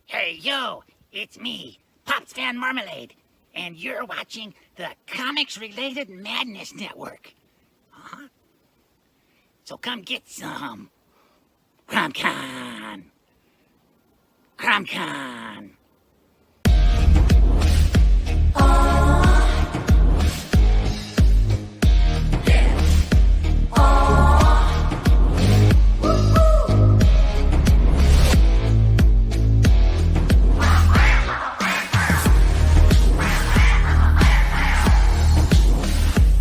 Hey, yo, it's me, Pops Van Marmalade, and you're watching the Comics-Related Madness Network. Uh-huh. So come get some. CromCon. CromCon.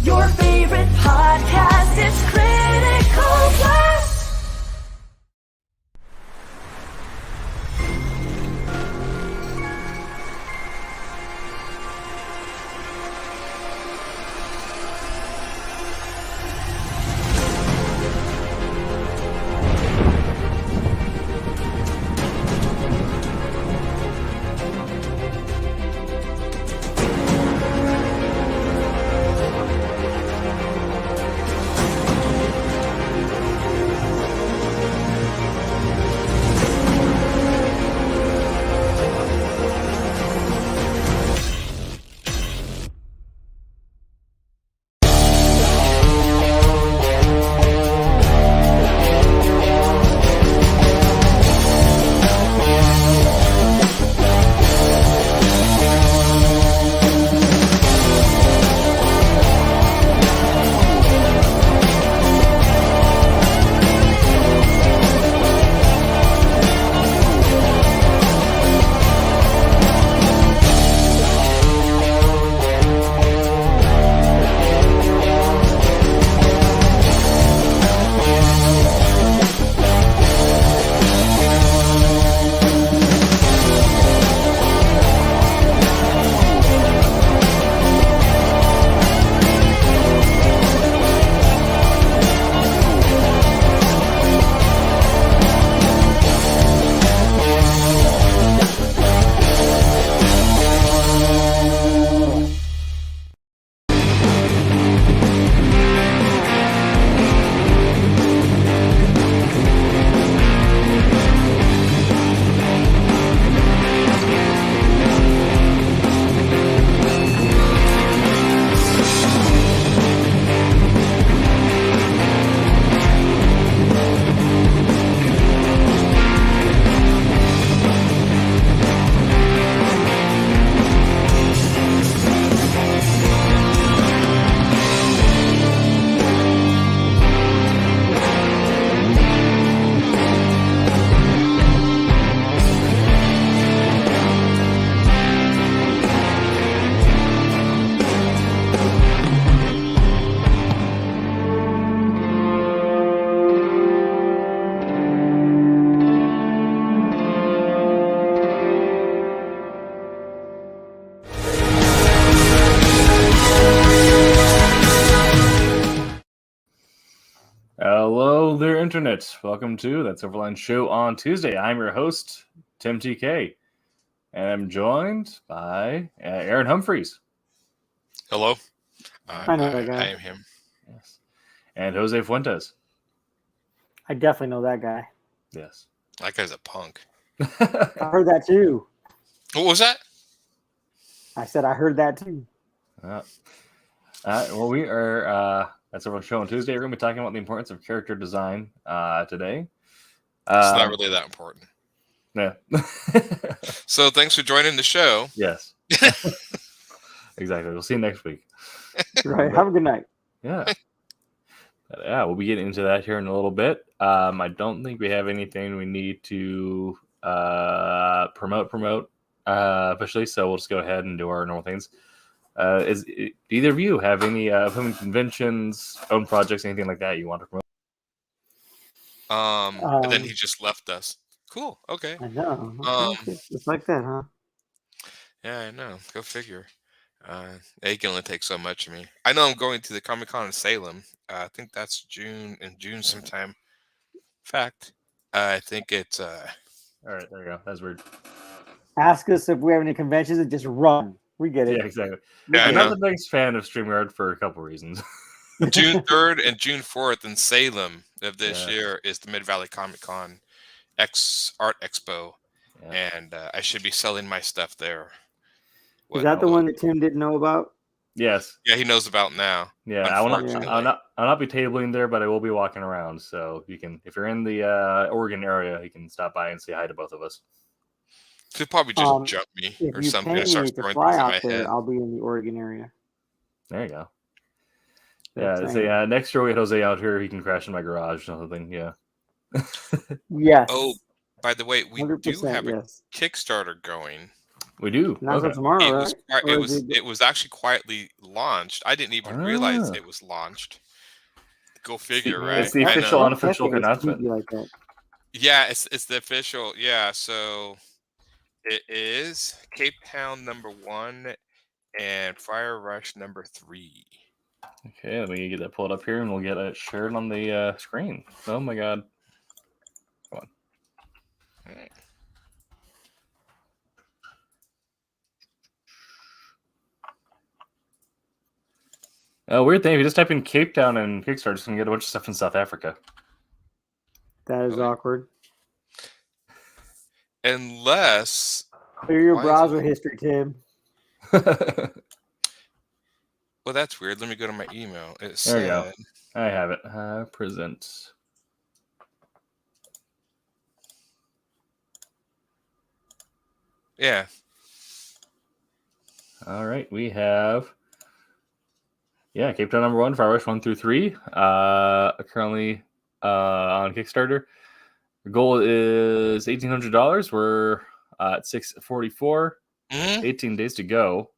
Your favorite podcast is Critical Blast. Hello there, Internet. Welcome to that Silverline show on Tuesday. I'm your host, Tim TK, and I'm joined by Aaron Humphreys. Hello. I know that guy. I am him. Yes. And Jose Fuentes. I definitely know that guy. Yes. That guy's a punk. I heard that too. What was that? I said I heard that too. Well, we are at Silverline show on Tuesday. We're going to be talking about the importance of character design today. It's not really that important. Yeah. So thanks for joining the show. Yes. Exactly. We'll see you next week. Right. Have a good night. Yeah. Yeah, we'll be getting into that here in a little bit. I don't think we have anything we need to promote officially, so we'll just go ahead and do our normal things. Do either of you have any upcoming conventions, own projects, anything like that you want to promote? And then he just left us. Cool. Okay. I know. It's like that, huh? Yeah, I know. Go figure. It can only take so much of me. I know I'm going to the Comic-Con in Salem. I think that's in June sometime. Fact, I think it's All right, there you go. That's weird. Ask us if we have any conventions and just run. We get it. Yeah, exactly. Yeah, I'm not the biggest fan of StreamYard for a couple reasons. June 3rd and June 4th in Salem of this Yeah. year is the Mid-Valley Comic-Con Art Expo. Yeah. and I should be selling my stuff there. Is that the one that Tim didn't know about? Yes. Yeah, he knows about now. Yeah, I will not. Unfortunately, I'll not be tabling there, but I will be walking around. So you can, if you're in the Oregon area, you can stop by and say hi to both of us. he'll probably just jump me If or you something pay and start me to throwing fly things at out my there, head. I'll be in the Oregon area. There you go. That's Yeah, saying. so next year we get Jose out here. He can crash in my garage or something. Yeah. Yes. Oh, by the way, we do 100% have a yes. Kickstarter going. We do. Not Okay. till tomorrow, It right? was it was actually quietly launched. I didn't even realize it was launched. Go figure, right? It's the I official, know. unofficial It's announcement. creepy like that. Yeah, it's the official. Yeah, so it is Cape Town #1 and Fire Rush #3. Okay, let me get that pulled up here, and we'll get it shared on the screen. Oh my god! Come on. All right. Weird thing, if you just type in Cape Town and Kickstarter, it's gonna get a bunch of stuff in South Africa. That is awkward. Unless Clear your why is browser it- history, Tim. There well, that's weird. Let me go to my email. It we go. said I have it. Present. yeah. All right, we have. Yeah, Cape Town #1, Fire Rush 1 through 3. Currently on Kickstarter. The goal is $1,800. We're at 644. 18 days to go.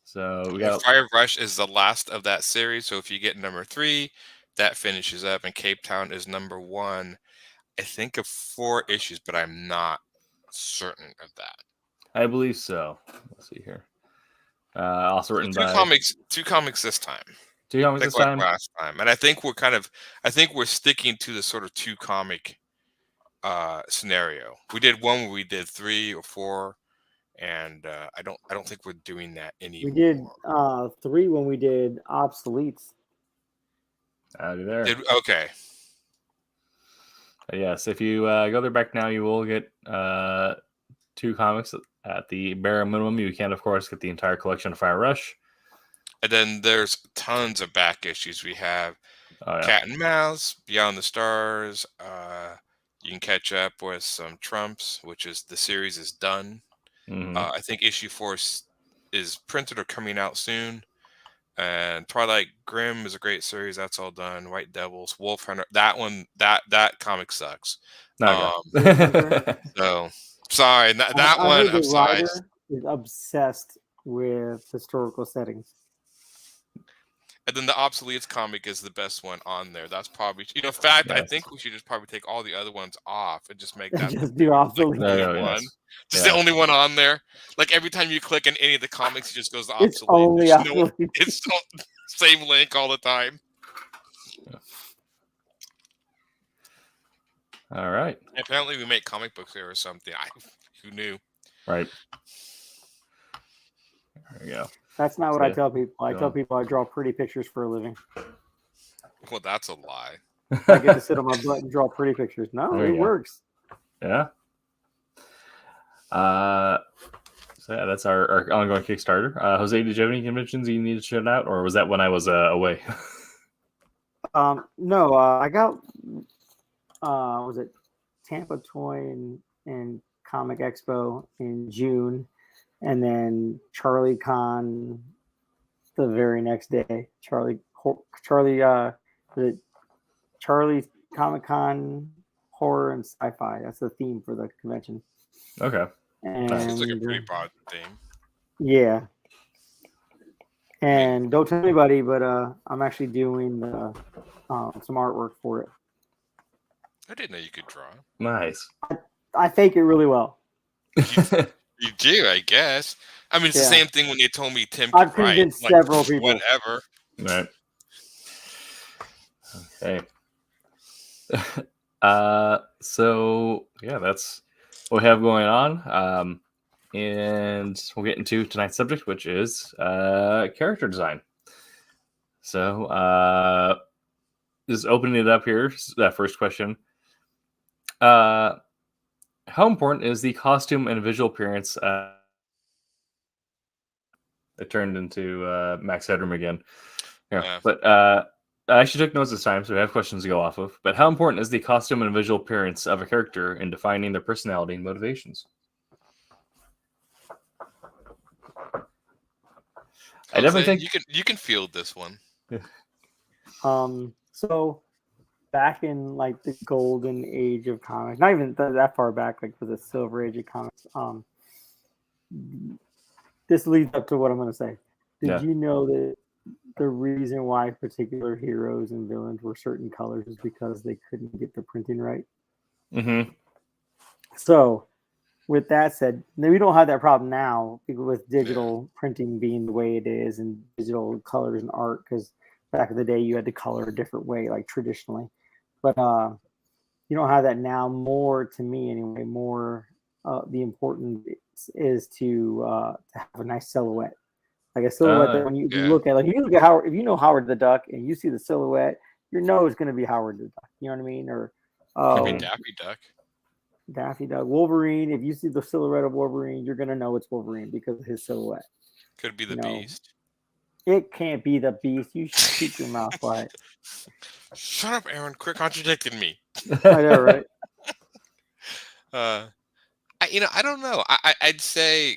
So we got Fire Rush is the last of that series. So if you get #3, that finishes up, and Cape Town is #1. I think of 4 issues, but I'm not certain of that. I believe so. Let's see here. Also written by two comics this time. 2 comics this time. Like last time, and I think we're sticking to the sort of 2 comic scenario. We did one where we did 3 or 4, and I don't think we're doing that anymore. We did 3 when we did obsoletes. There. Okay. Yes, if you go there back now, you will get 2 comics at the bare minimum. You can, of course, get the entire collection of Fire Rush. And then there's tons of back issues. We have Cat and Mouse, Beyond the Stars. You can catch up with some Trumps, which is the series is done. Mm-hmm. I think issue 4 is printed or coming out soon. And Twilight Grimm is a great series. That's all done. White Devils, Wolf Hunter. That one, that comic sucks. So sorry, that one. I'm sorry. Writer is obsessed with historical settings. And then the Obsoletes comic is the best one on there. That's probably, in fact, Yes. I think we should just probably take all the other ones off and just make that Just do obsolete. the only one. Just the only one on there. Like every time you click on any of the comics, it just goes to obsolete. It's only obsolete. It's same link all the time. All right. Apparently, we make comic books here or something. Who knew? Right. There we go. That's not what I tell people. I Go tell on. people I draw pretty pictures for a living. Well, that's a lie. I get to sit on my butt and draw pretty pictures. No, There it you go. works. Yeah. So yeah, that's our ongoing Kickstarter. Jose, did you have any conventions you need to shout out, or was that when I was away? No, I got was it Tampa Toy and Comic Expo in June, and then Charlie Con the very next day. Charlie Comic Con horror and sci-fi. That's the theme for the convention. Okay. And It's like a pretty broad thing. yeah. And don't tell anybody, but I'm actually doing some artwork for it. I didn't know you could draw. Nice. I fake it really well. You do, I guess. I mean, it's the Yeah. same thing when they told me Tim I've could write. convinced several people. Whatever. Right. Okay. So yeah, that's what we have going on. And we'll get into tonight's subject, which is character design. So just opening it up here, that first question. How how important is the costume and visual appearance? It turned into Max Headroom again. Yeah, but I actually took notes this time, so we have questions to go off of. But how important is the costume and visual appearance of a character in defining their personality and motivations? I definitely think you can field this one. So back in like the golden age of comics, not even that far back, like for the silver age of comics, this leads up to what I'm going to say. Did you know that the reason why particular heroes and villains were certain colors is because they couldn't get the printing right? Mm-hmm. So, with that said, we don't have that problem now with digital printing being the way it is and digital colors and art, because back in the day you had to color a different way, like traditionally. But you don't have that now. More, to me anyway, the important is to have a nice silhouette. Like a silhouette that when you look at, like if you look at Howard, if you know Howard the Duck and you see the silhouette, you know it's going to be Howard the Duck. You know what I mean? Or Daffy Duck. Daffy Duck, Wolverine. If you see the silhouette of Wolverine, you're going to know it's Wolverine because of his silhouette. Could be the Beast. It can't be the Beast. You should keep your mouth quiet. Shut up, Aaron. Quit contradicting me. I know, right? I don't know. I'd say,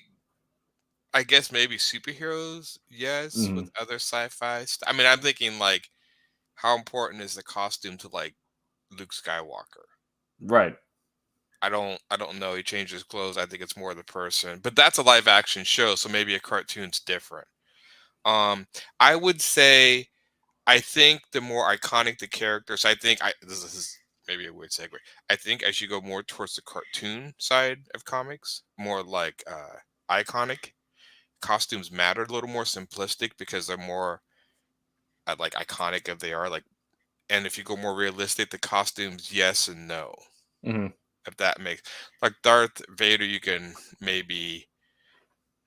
I guess maybe superheroes, yes, with other sci-fi stuff. I mean, I'm thinking like, how important is the costume to like Luke Skywalker? Right. I don't know. He changed his clothes. I think it's more the person, but that's a live action show, so maybe a cartoon's different. I would say, I think the more iconic the characters, this is maybe a weird segue. I think as you go more towards the cartoon side of comics, more like iconic, costumes matter a little more simplistic because they're more like iconic if they are like, and if you go more realistic, the costumes, yes and no. Mm-hmm. If that makes, like Darth Vader, you can maybe,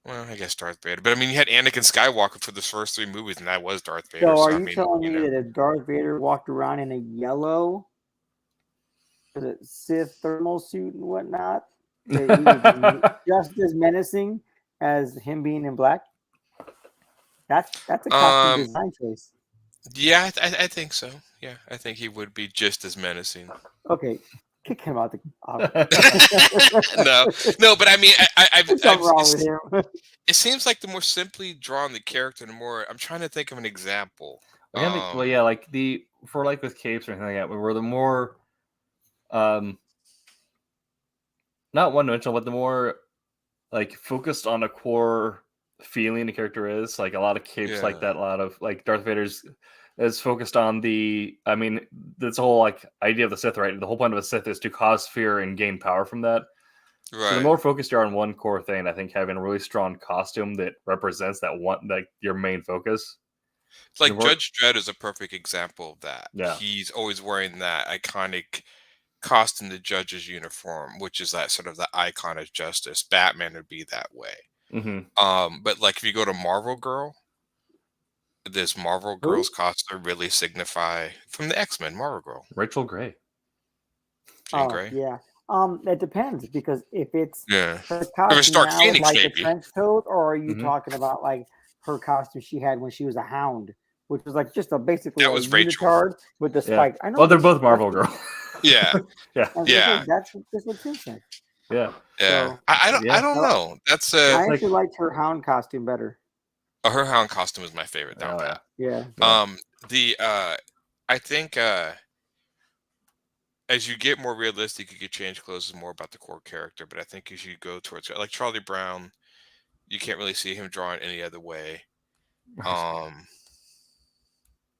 well, I guess Darth Vader, but I mean, you had Anakin Skywalker for the first 3 movies, and that was Darth Vader. So, are you telling me that if Darth Vader walked around in a yellow Sith thermal suit and whatnot, that he would be just as menacing as him being in black? That's a costume design choice. Yeah, I think so. Yeah, I think he would be just as menacing. Okay. Kick him out the. No, but I mean, Something wrong with him. It seems like the more simply drawn the character, the more. I'm trying to think of an example. Well, yeah, like with capes or anything like that, where the more, not one-dimensional, but the more like focused on a core feeling the character is. Like a lot of capes like that. A lot of like Darth Vader's is focused on this whole like idea of the Sith, right? The whole point of a Sith is to cause fear and gain power from that. Right. So the more focused you are on one core thing, I think having a really strong costume that represents that one, like your main focus. It's like Judge Dredd is a perfect example of that. Yeah. He's always wearing that iconic costume, the judge's uniform, which is that sort of the icon of justice. Batman would be that way. Mm-hmm. But like if you go to Marvel Girl, this Marvel Girl's costume really signify from the X-Men Marvel Girl. Rachel Grey. Jean Grey? Yeah. It depends, because if it's her costume Dark now, Phoenix, like maybe. the trench coat, or are you talking about like her costume she had when she was a hound, which was like just basically that was unitard with the spike. I know. Well, they're both Marvel Girl. Yeah. Yeah. That's just what you think. Yeah. Yeah. So, I don't know. That's I actually liked her hound costume better. Her hound costume is my favorite down pat. Yeah. I think as you get more realistic, you could change clothes more about the core character. But I think as you go towards like Charlie Brown, you can't really see him drawn any other way.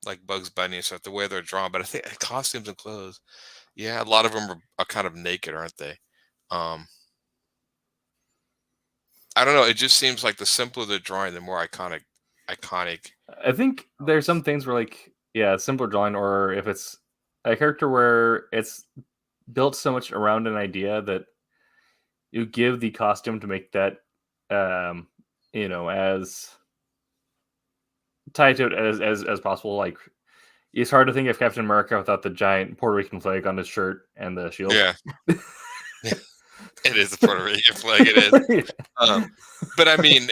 Like Bugs Bunny and stuff, the way they're drawn. But I think costumes and clothes, a lot of them are kind of naked, aren't they? I don't know. It just seems like the simpler the drawing, the more iconic. I think there's some things where like, simpler drawing, or if it's a character where it's built so much around an idea that you give the costume to make that, as tied to it as possible. Like it's hard to think of Captain America without the giant Puerto Rican flag on his shirt and the shield. Yeah. It is a Puerto Rican flag. It is. But I mean,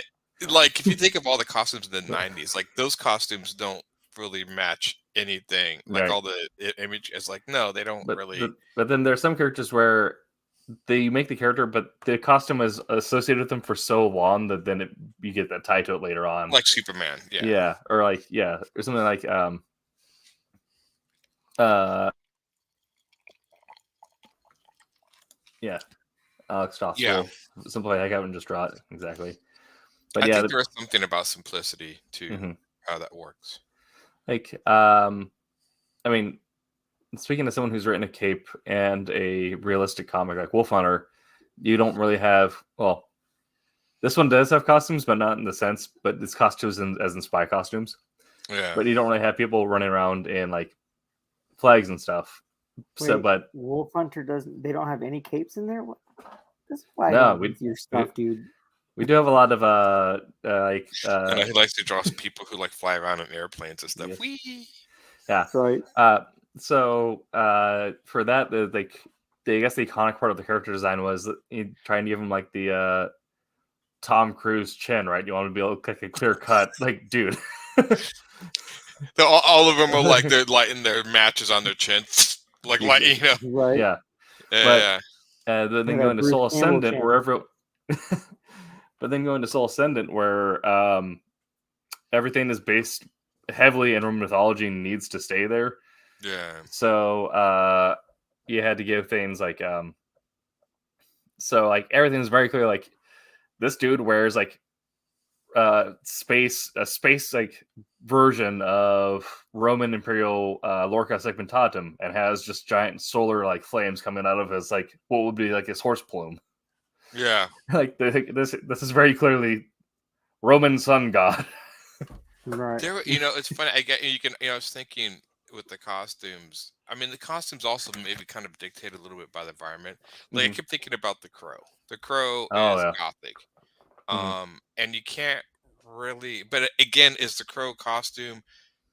like if you think of all the costumes in the '90s, like those costumes don't really match anything. Like Right. all the image is like, no, they don't really. But then there's some characters where they make the character, but the costume is associated with them for so long that then you get that tie to it later on. Like Superman, yeah. Yeah, or like or something like Alex Dossel. Yeah. Something like I haven't just draw it exactly. But I yeah, think there is something about simplicity to Mhm. how that works. Like I mean, speaking of someone who's written a cape and a realistic comic like Wolf Hunter, you don't really have this one does have costumes, but not in the sense, but it's costumes as in spy costumes. Yeah. But you don't really have people running around in like flags and stuff. So, Wait, but Wolf Hunter doesn't. They don't have any capes in there. This is why No, I don't with your stuff, dude. we do have a lot of and he likes to draw people who like fly around in airplanes and stuff. Yes. Whee! yeah. Right. So for that, I guess the iconic part of the character design was trying to give him like the Tom Cruise chin, right? You want to be able to like a clear cut, like dude. All of them are like they're lighting their matches on their chin, like you know. Right. Yeah. Yeah. Then Yeah, going to Bruce Soul Campbell Ascendant, chin. wherever. But then going to Soul Ascendant, where everything is based heavily in Roman mythology and needs to stay there. Yeah. So you had to give things like so like everything's very clear. Like this dude wears like a space like version of Roman Imperial Lorca Segmentatum, and has just giant solar like flames coming out of his like what would be like his horse plume. Yeah. Like this is very clearly Roman sun god. Right. There, it's funny. I was thinking with the costumes. I mean, the costumes also maybe kind of dictate a little bit by the environment. Like I kept thinking about the Crow. The Crow is gothic, and you can't really. But again, is the Crow costume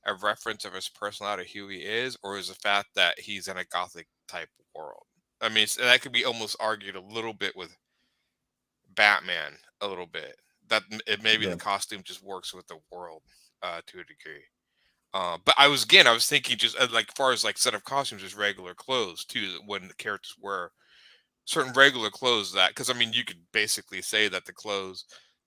a reference of his personality, who he is, or is the fact that he's in a gothic type world? I mean, that could be almost argued a little bit with Batman, a little bit. That maybe the costume just works with the world to a degree. But I was thinking just like far as like set of costumes, just regular clothes too. When the characters wear certain regular clothes, because I mean, you could basically say that the clothes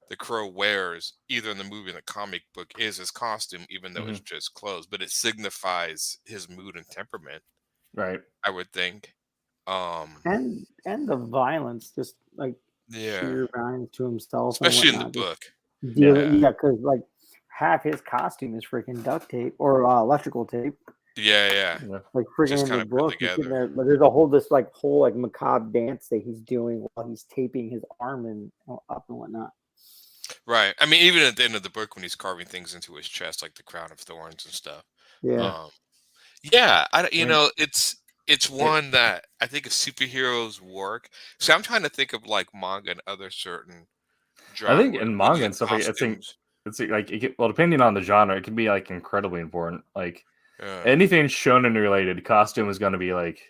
the Crow wears, either in the movie or the comic book, is his costume, even though it's just clothes. But it signifies his mood and temperament, right? I would think. And the violence, just like sheer violence to himself, especially and in the book. Because like half his costume is freaking duct tape or electrical tape. Yeah. Like freaking in the book, but there's a whole macabre dance that he's doing while he's taping his arm and up and whatnot. Right. I mean, even at the end of the book, when he's carving things into his chest, like the crown of thorns and stuff. Yeah. It's one that I think if superheroes work. So I'm trying to think of like manga and other certain genres. I think in manga and stuff, it's like depending on the genre, it can be like incredibly important. Like anything shonen related, costume is going to be like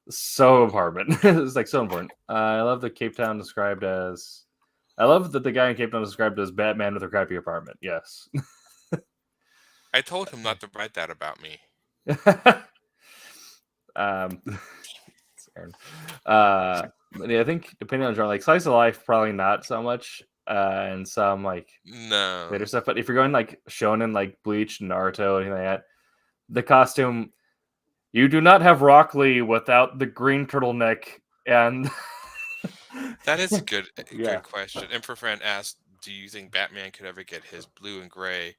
so important. It's like so important. I love that Cape Town described as. I love that the guy in Cape Town described as Batman with a crappy apartment. Yes. I told him not to write that about me. But yeah, I think depending on genre, like slice of life, probably not so much, and some like later stuff. But if you're going like shonen, like Bleach, Naruto, anything like that, the costume, you do not have Rock Lee without the green turtleneck and. That is a good question. Emperor Fan asked, "Do you think Batman could ever get his blue and gray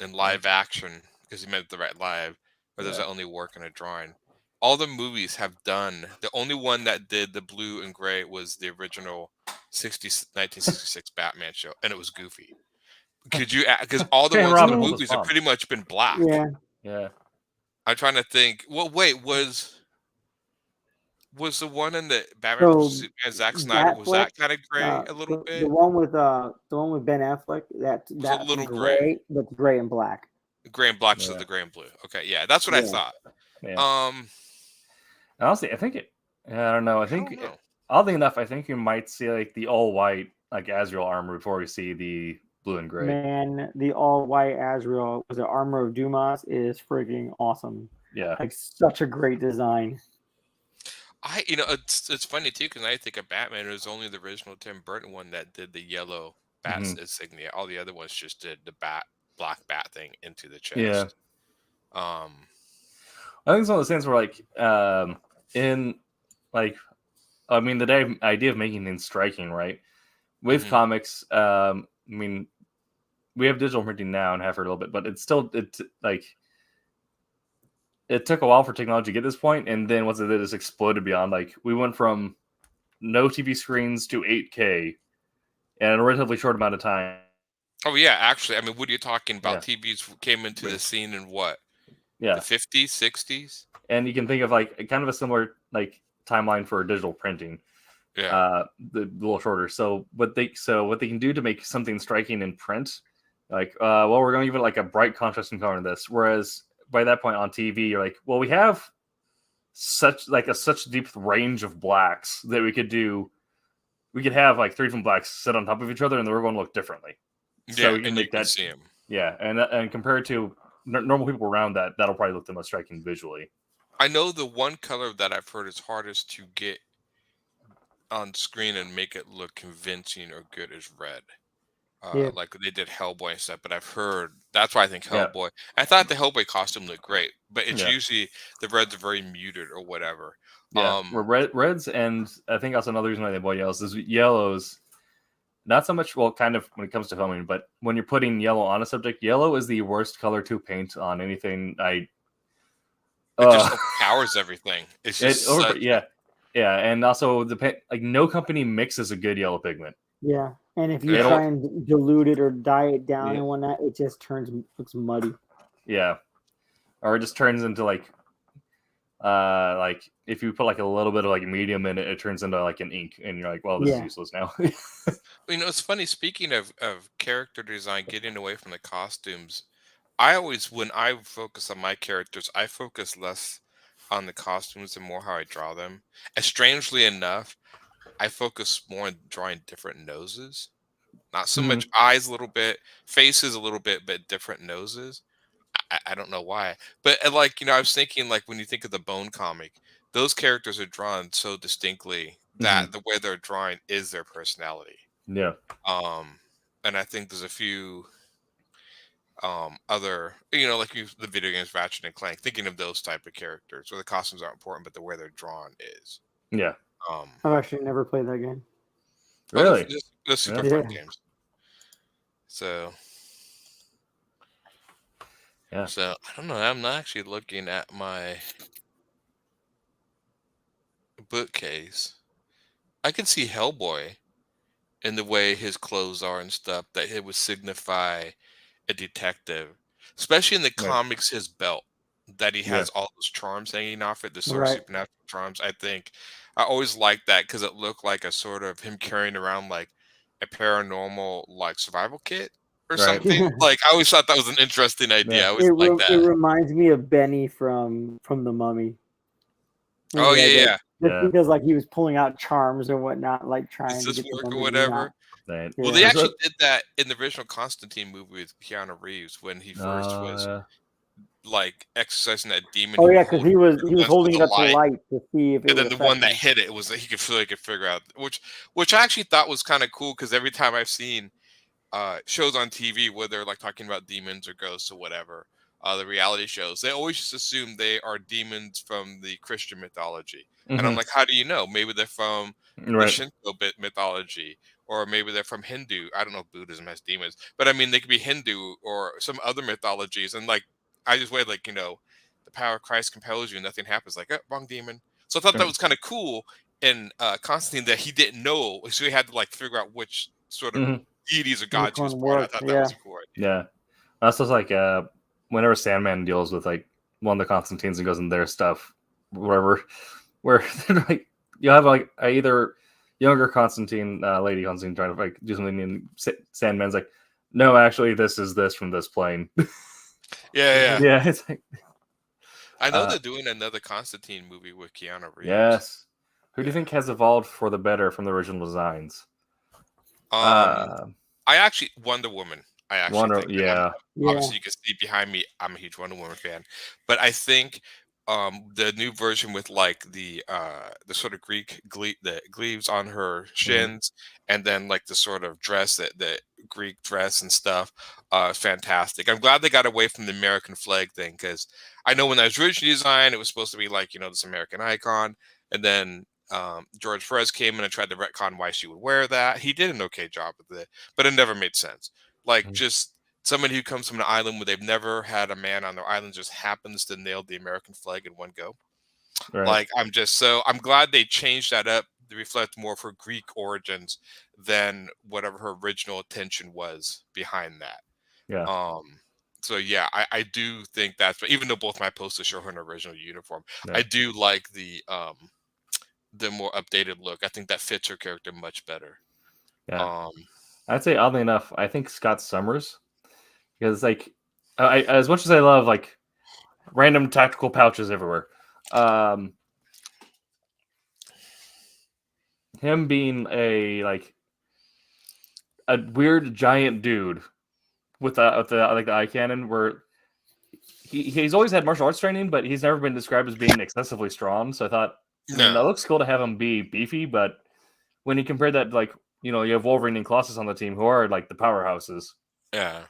in live action?" Because he meant the right live, or does that only work in a drawing? All the movies have done. The only one that did the blue and gray was the original 1966 Batman show, and it was goofy. Could you? Because all the ones in the movies have pretty much been black. Yeah. I'm trying to think. Well, wait, was the one in the Batman vs Superman Zack Snyder was that kind of gray a little bit? The one with Ben Affleck that's a little gray. That's gray and black. Gray and black, so the gray and blue. Okay, yeah, that's what I thought. Yeah. Honestly, I think it. I don't know. I think oddly enough, I think you might see like the all white like Azrael armor before we see the blue and gray. Man, the all white Azrael was the armor of Dumas is freaking awesome. Yeah. Like such a great design. It's funny too because I think of Batman. It was only the original Tim Burton one that did the yellow bat insignia. All the other ones just did the black bat thing into the chest. Yeah. I think it's one of those things where like the idea of making things striking, right? With comics, I mean, we have digital printing now and have for a little bit, but it took a while for technology to get to this point, and then once it did, it's exploded beyond. Like we went from no TV screens to 8K in a relatively short amount of time. Oh yeah, actually, I mean, what are you talking about? Yeah. TVs came into the scene in what? Yeah, the 50s, 60s, and you can think of like kind of a similar like timeline for digital printing. Yeah, the little shorter. So what they can do to make something striking in print, like we're going to give it like a bright contrasting color in this, whereas by that point on TV, you're like, well, we have such deep range of blacks that we could have like 3 different blacks sit on top of each other and they're going to look differently. Yeah, so we can make that see them. Yeah, and compared to normal people around that'll probably look the most striking visually. I know the one color that I've heard is hardest to get on screen and make it look convincing or good is red. Like they did Hellboy and stuff, but I've heard that's why I think Hellboy. Yeah. I thought the Hellboy costume looked great, but it's usually the reds are very muted or whatever. Yeah, reds, and I think also another reason why they boil yellows is yellows. Not so much, well, kind of when it comes to filming, but when you're putting yellow on a subject, yellow is the worst color to paint on anything. It just overpowers everything. It's just yeah, and also no company mixes a good yellow pigment. Yeah, and if you try and dilute it or dye it down and whatnot, it just looks muddy. Yeah, or it just turns into like if you put like a little bit of like medium in it, it turns into like an ink, and you're like, well, this is useless now. It's funny. Speaking of character design, getting away from the costumes, when I focus on my characters, I focus less on the costumes and more how I draw them. And strangely enough, I focus more on drawing different noses, not so much eyes a little bit, faces a little bit, but different noses. I don't know why, but I was thinking like when you think of the Bone comic, those characters are drawn so distinctly that the way they're drawing is their personality. Yeah. And I think there's a few other, the video games Ratchet and Clank, thinking of those type of characters where the costumes aren't important, but the way they're drawn is. Yeah. I've actually never played that game. Really? They're super fun games. So. Yeah. So I don't know. I'm not actually looking at my bookcase. I can see Hellboy in the way his clothes are and stuff, that it would signify a detective, especially in the comics. His belt that he has all those charms hanging off it, the sort of supernatural charms. I think I always liked that because it looked like a sort of him carrying around like a paranormal like survival kit or something. Like I always thought that was an interesting idea. I always like that. It reminds me of Benny from The Mummy. Oh yeah. Because like he was pulling out charms or whatnot, like trying to get work or whatever. Well, they actually did that in the original Constantine movie with Keanu Reeves when he first was like exercising that demon. Oh yeah, because he was holding it up to light to see if it. And then the one that hit it was like he could figure out, which I actually thought was kind of cool because every time I've seen shows on TV where they're like talking about demons or ghosts or whatever, the reality shows, they always just assume they are demons from the Christian mythology. And I'm like, how do you know? Maybe they're from the Shinto mythology, or maybe they're from Hindu. I don't know if Buddhism has demons, but I mean, they could be Hindu or some other mythologies. And like, I just wait, like, the power of Christ compels you and nothing happens. Like, wrong demon. So I thought that was kind of cool in Constantine that he didn't know. So he had to like figure out which sort of deities or gods he was part of. I thought that was a cool idea. Yeah. That's just like whenever Sandman deals with like one of the Constantines and goes in their stuff, wherever, where like you'll have like either younger Constantine, Lady Constantine trying to like do something, and Sandman's like, no, actually, this is this from this plane. Yeah. It's like, I know they're doing another Constantine movie with Keanu Reeves. Yes. Who do you think has evolved for the better from the original designs? I actually Wonder Woman. I actually think. And yeah. obviously, you can see behind me. I'm a huge Wonder Woman fan, but I think the new version with like the sort of the greaves on her shins, and then like the sort of dress the Greek dress and stuff, fantastic. I'm glad they got away from the American flag thing, because I know when that was originally designed, it was supposed to be like, this American icon, and then George Perez came in and tried to retcon why she would wear that. He did an okay job with it, but it never made sense. Like, just somebody who comes from an island where they've never had a man on their island just happens to nail the American flag in one go. Right. Like, I'm glad they changed that up to reflect more of her Greek origins than whatever her original intention was behind that. Yeah. So yeah, I do think that's, even though both my posters show her in her original uniform, Yeah. I do like the more updated look. I think that fits her character much better. Yeah. I'd say, oddly enough, I think Scott Summers, because like, as much as I love like random tactical pouches everywhere, him being a weird giant dude with the eye cannon, where he's always had martial arts training, but he's never been described as being excessively strong. So I thought, that looks cool to have him be beefy, but when he compared that, like, you have Wolverine and Colossus on the team, who are like the powerhouses. Yeah.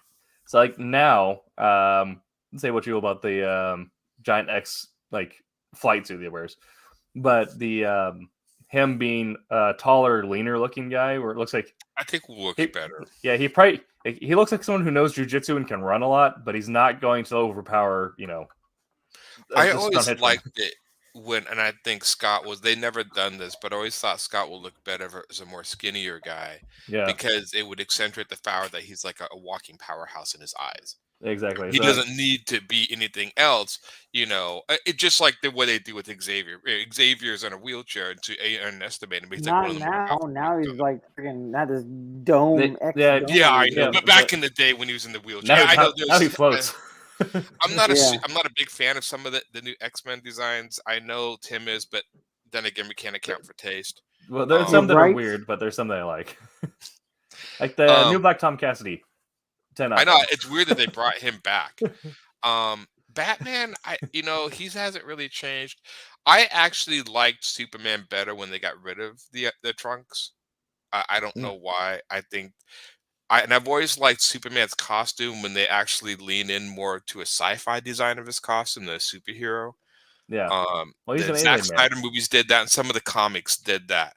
So like now, say what you will about the Giant X like flight suit that he wears, but the him being a taller, leaner looking guy, where it looks like, I think will look better. Yeah, he looks like someone who knows jujitsu and can run a lot, but he's not going to overpower. I always liked it and I think Scott they never done this, but I always thought Scott would look better as a more skinnier guy. Yeah. Because it would accentuate the fact that he's like a walking powerhouse in his eyes. Exactly. He doesn't need to be anything else, It's just like the way they do with Xavier. Xavier's in a wheelchair to underestimate him. He's Not like now he's like freaking not this dome. Yeah, I know. But back in the day when he was in the wheelchair, now he floats. I'm not a big fan of some of the new X-Men designs. I know Tim is, but then again, we can't account for taste. Well, there's some that are weird, but there's some that I like. Like the new Black Tom Cassidy. 10 I know it's weird that they brought him back. Batman, he hasn't really changed. I actually liked Superman better when they got rid of the trunks. I don't know why. I think I've always liked Superman's costume when they actually lean in more to a sci-fi design of his costume than a superhero. Yeah. Well, the Zack Snyder movies did that, and some of the comics did that.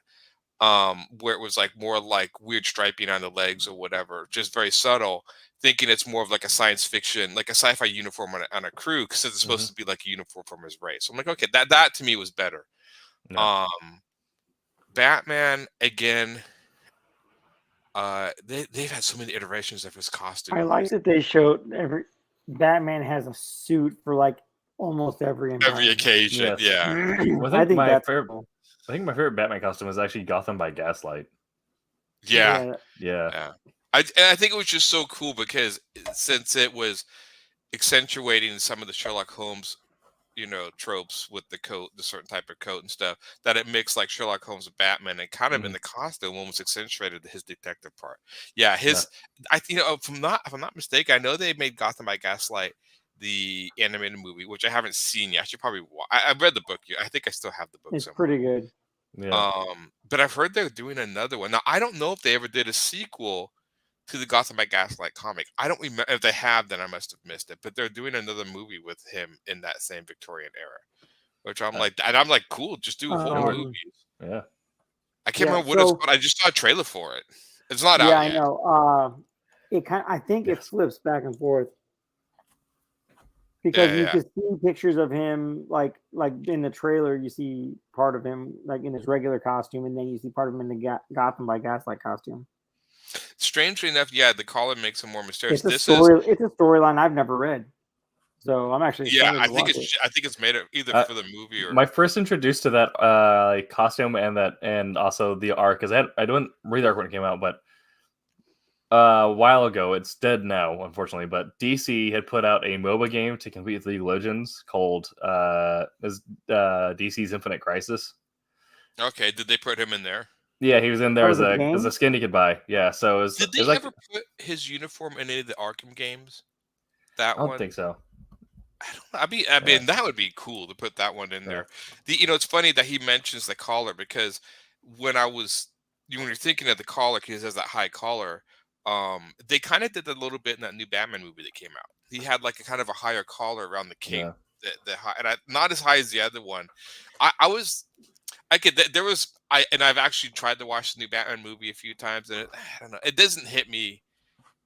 Where it was like more like weird striping on the legs or whatever, just very subtle, thinking it's more of like a science fiction, like a sci-fi uniform on a crew, because it's supposed to be like a uniform from his race. So I'm like, okay, that to me was better. No. Batman, again, they've had so many iterations of his costume. I like that they showed Batman has a suit for like almost every occasion. Yes. Yeah. Well, I think my favorite Batman costume is actually Gotham by Gaslight. Yeah. I think it was just so cool because since it was accentuating some of the Sherlock Holmes, tropes with the coat, the certain type of coat and stuff, that it mixed like Sherlock Holmes and Batman, and kind of in the costume almost accentuated his detective part. Yeah, if I'm not mistaken, I know they made Gotham by Gaslight the animated movie, which I haven't seen yet. I should probably I've read the book. I think I still have the book. It's somewhere. Pretty good. Yeah. But I've heard they're doing another one. Now, I don't know if they ever did a sequel to the Gotham by Gaslight comic. I don't remember. If they have, then I must have missed it. But they're doing another movie with him in that same Victorian era, which I'm like, cool. Just do a whole movie. Yeah. I can't remember what it's called. I just saw a trailer for it. It's not out yet. Yeah, I know. I think it flips back and forth. Because you can see pictures of him, like in the trailer, you see part of him like in his regular costume, and then you see part of him in the Gotham by Gaslight costume. Strangely enough, the color makes him more mysterious. It's a storyline I've never read, so I'm actually I think it's made up either for the movie or my first introduced to that costume and also the arc, because I didn't read the arc when it came out, but a while ago, it's dead now, unfortunately, but DC had put out a MOBA game to compete with League of Legends called DC's Infinite Crisis. Okay, did they put him in there? Yeah, he was in there Oh, as the a game? skin you could buy. Yeah, so it Did was they like ever put his uniform in any of the Arkham games? I That don't one? think so. I don't know. I Yeah, mean, that would be cool to put that one in yeah, there. It's funny that he mentions the collar because when I was when you're thinking of the collar, because he has that high collar, they kind of did a little bit in that new Batman movie that came out. He had like a kind of a higher collar around the cape, yeah. the high, and not as high as the other one. I was I could there was I've actually tried to watch the new Batman movie a few times, and I don't know, it doesn't hit me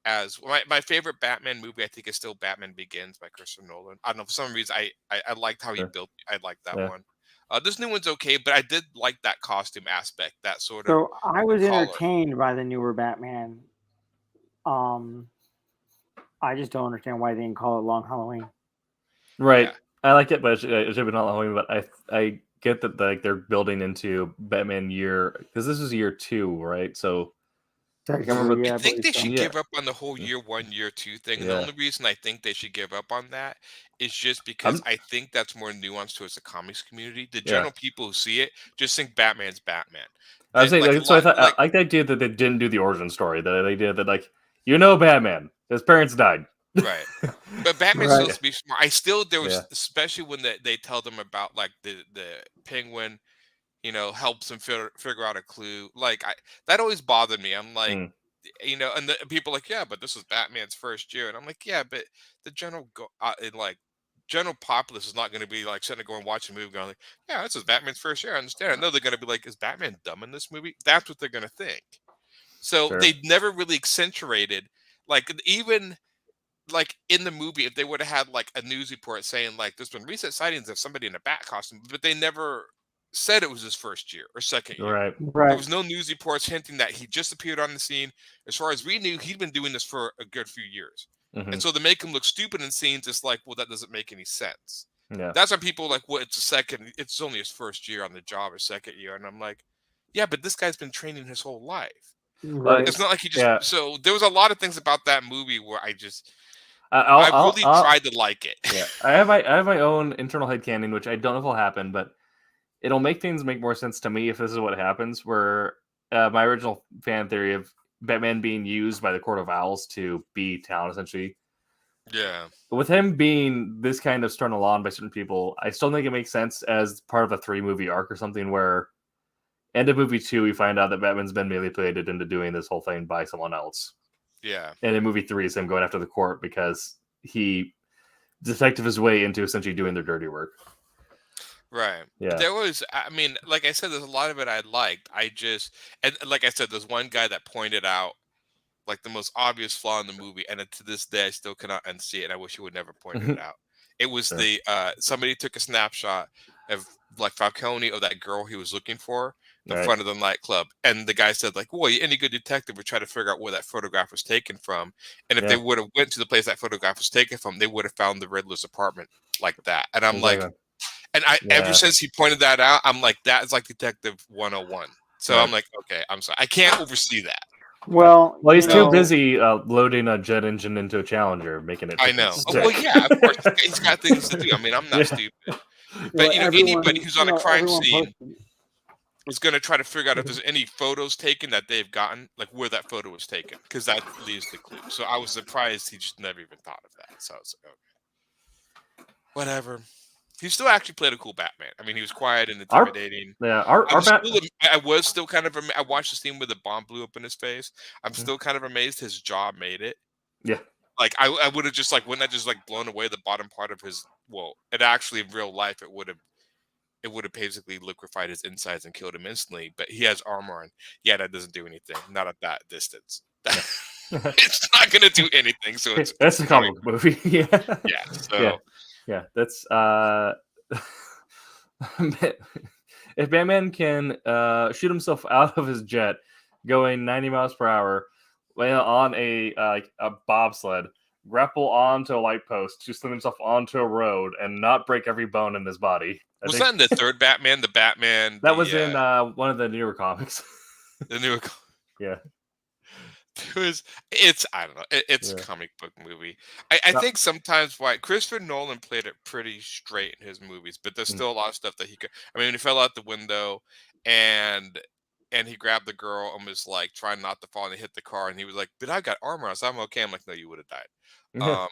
as my favorite Batman movie. I think is still Batman Begins by Christopher Nolan. I don't know, for some reason I liked how he Sure. built. I liked that Yeah. one. This new one's okay, but I did like that costume aspect, that sort of So I was collar. entertained by the newer Batman. Um, I just don't understand why they didn't call it Long Halloween. Right. Yeah, I like it, but it should have been not Halloween. But I get that like they're building into Batman year because this is year 2, right? So I can't remember. Technically, I yeah, I think believe they so. should Yeah, give up on the whole year 1, year 2 thing, and the yeah. only reason I think they should give up on that is just because I'm I think that's more nuanced towards the comics community. The yeah. general people who see it just think Batman's Batman. I was That saying like a like, so I lot thought like I like the idea that they didn't do the origin story. That they did that like Batman. His parents died. right. But Batman's Right. supposed to be smart. I still there Yeah. was especially when they tell them about like the penguin, helps them figure out a clue. Like that always bothered me. I'm like, Mm, and the people are like, yeah, but this was Batman's first year, and I'm like, yeah, but the general populace is not going to be like sitting there going watching a movie going like, yeah, this is Batman's first year. I understand. I know they're going to be like, is Batman dumb in this movie? That's what they're going to think. So sure. they never really accentuated, like even like in the movie, if they would have had like a news report saying like there's been recent sightings of somebody in a bat costume, but they never said it was his first year or second year. Right. There Right. was no news reports hinting that he just appeared on the scene. As far as we knew, he'd been doing this for a good few years. Hmm. And so to make him look stupid in scenes, it's like, well, that doesn't make any sense. Yeah. That's why people are like, well, it's only his first year on the job or second year. And I'm like, yeah, but this guy's been training his whole life. Well, Right. It's not like he just, yeah. so there was a lot of things about that movie where I'll, I I'll, really I'll tried to like it. yeah. I have my own internal headcanon, which I don't know if will happen, but it'll make things make more sense to me if this is what happens. Where my original fan theory of Batman being used by the Court of Owls to be town essentially. Yeah. With him being this kind of strung along by certain people, I still think it makes sense as part of a 3-movie arc or something where end of movie 2 we find out that Batman's been manipulated into doing this whole thing by someone else. Yeah. And in movie 3 is him going after the court because he detective his way into essentially doing their dirty work. Right. Yeah. There was, I mean, like I said, there's a lot of it I liked. And like I said, there's one guy that pointed out like the most obvious flaw in the movie, and to this day I still cannot unsee it. And I wish he would never pointed it out. It was Sure. the somebody took a snapshot of like Falcone or that girl he was looking for in Right. front of the nightclub, and the guy said like, "Well, any good detective would try to figure out where that photograph was taken from, and if they Yeah. would have went to the place that photograph was taken from, they would have found the Riddler's apartment like that." And I'm like, Exactly. and ever Yeah. since he pointed that out, I'm like, that is like Detective 101. So Right. I'm like, okay, I'm sorry, I can't oversee that. Well, Well, he's you too know, busy loading a jet engine into a Challenger, making it. I know. freaking Oh, sick. well, yeah, of course, he's got things to do. I mean, I'm not Yeah. stupid. well, But everyone, anybody who's on a crime everyone scene posted. is going to try to figure out if there's any photos taken that they've gotten, like where that photo was taken, because that leaves the clue. So I was surprised he just never even thought of that. So I was like, okay, whatever. He still actually played a cool Batman. I mean, he was quiet and Our intimidating. yeah, our Bat. I was still kind of. I watched the scene where the bomb blew up in his face. I'm still kind of amazed his jaw made it. Yeah. Like I would have just like wouldn't that just like blown away the bottom part of his. Well, it actually in real life it would have basically liquefied his insides and killed him instantly. But he has armor on. Yeah, that doesn't do anything. Not at that distance. It's not gonna do anything. So That's a comic book movie. Yeah. Yeah. So Yeah. That's if Batman can shoot himself out of his jet going 90 miles per hour on a bobsled, grapple onto a light post, to slam himself onto a road and not break every bone in his body. was that in the third Batman? The Batman That was in one of the newer comics. the new. Yeah. It's I don't know. It's Yeah. a comic book movie. I think sometimes why Christopher Nolan played it pretty straight in his movies, but there's still a lot of stuff that he could. I mean, when he fell out the window, and he grabbed the girl and was like trying not to fall, and he hit the car, and he was like, "But I got armor on, so I'm okay." I'm like, "No, you would have died." Yeah.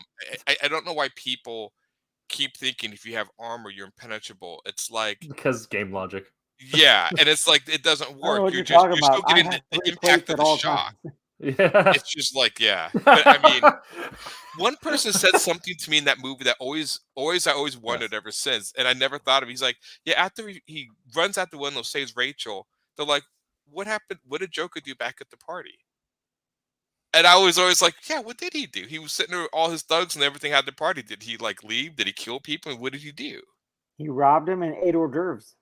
I don't know why people keep thinking if you have armor you're impenetrable. It's like, Because game logic. yeah, and it's like it doesn't I don't know work. what You're you're talking you're still about. I getting have the 3 impact plates of at the all shock. times. Yeah. It's just like, yeah. But I mean, one person said something to me in that movie that I always wondered ever since, and I never thought of. He's like, yeah, after he runs out the window, saves Rachel. They're like, what happened? What did Joker do back at the party? And I was always like, yeah, what did he do? He was sitting there with all his thugs and everything at the party. Did he like leave? Did he kill people? And what did he do? He robbed him and ate hors d'oeuvres.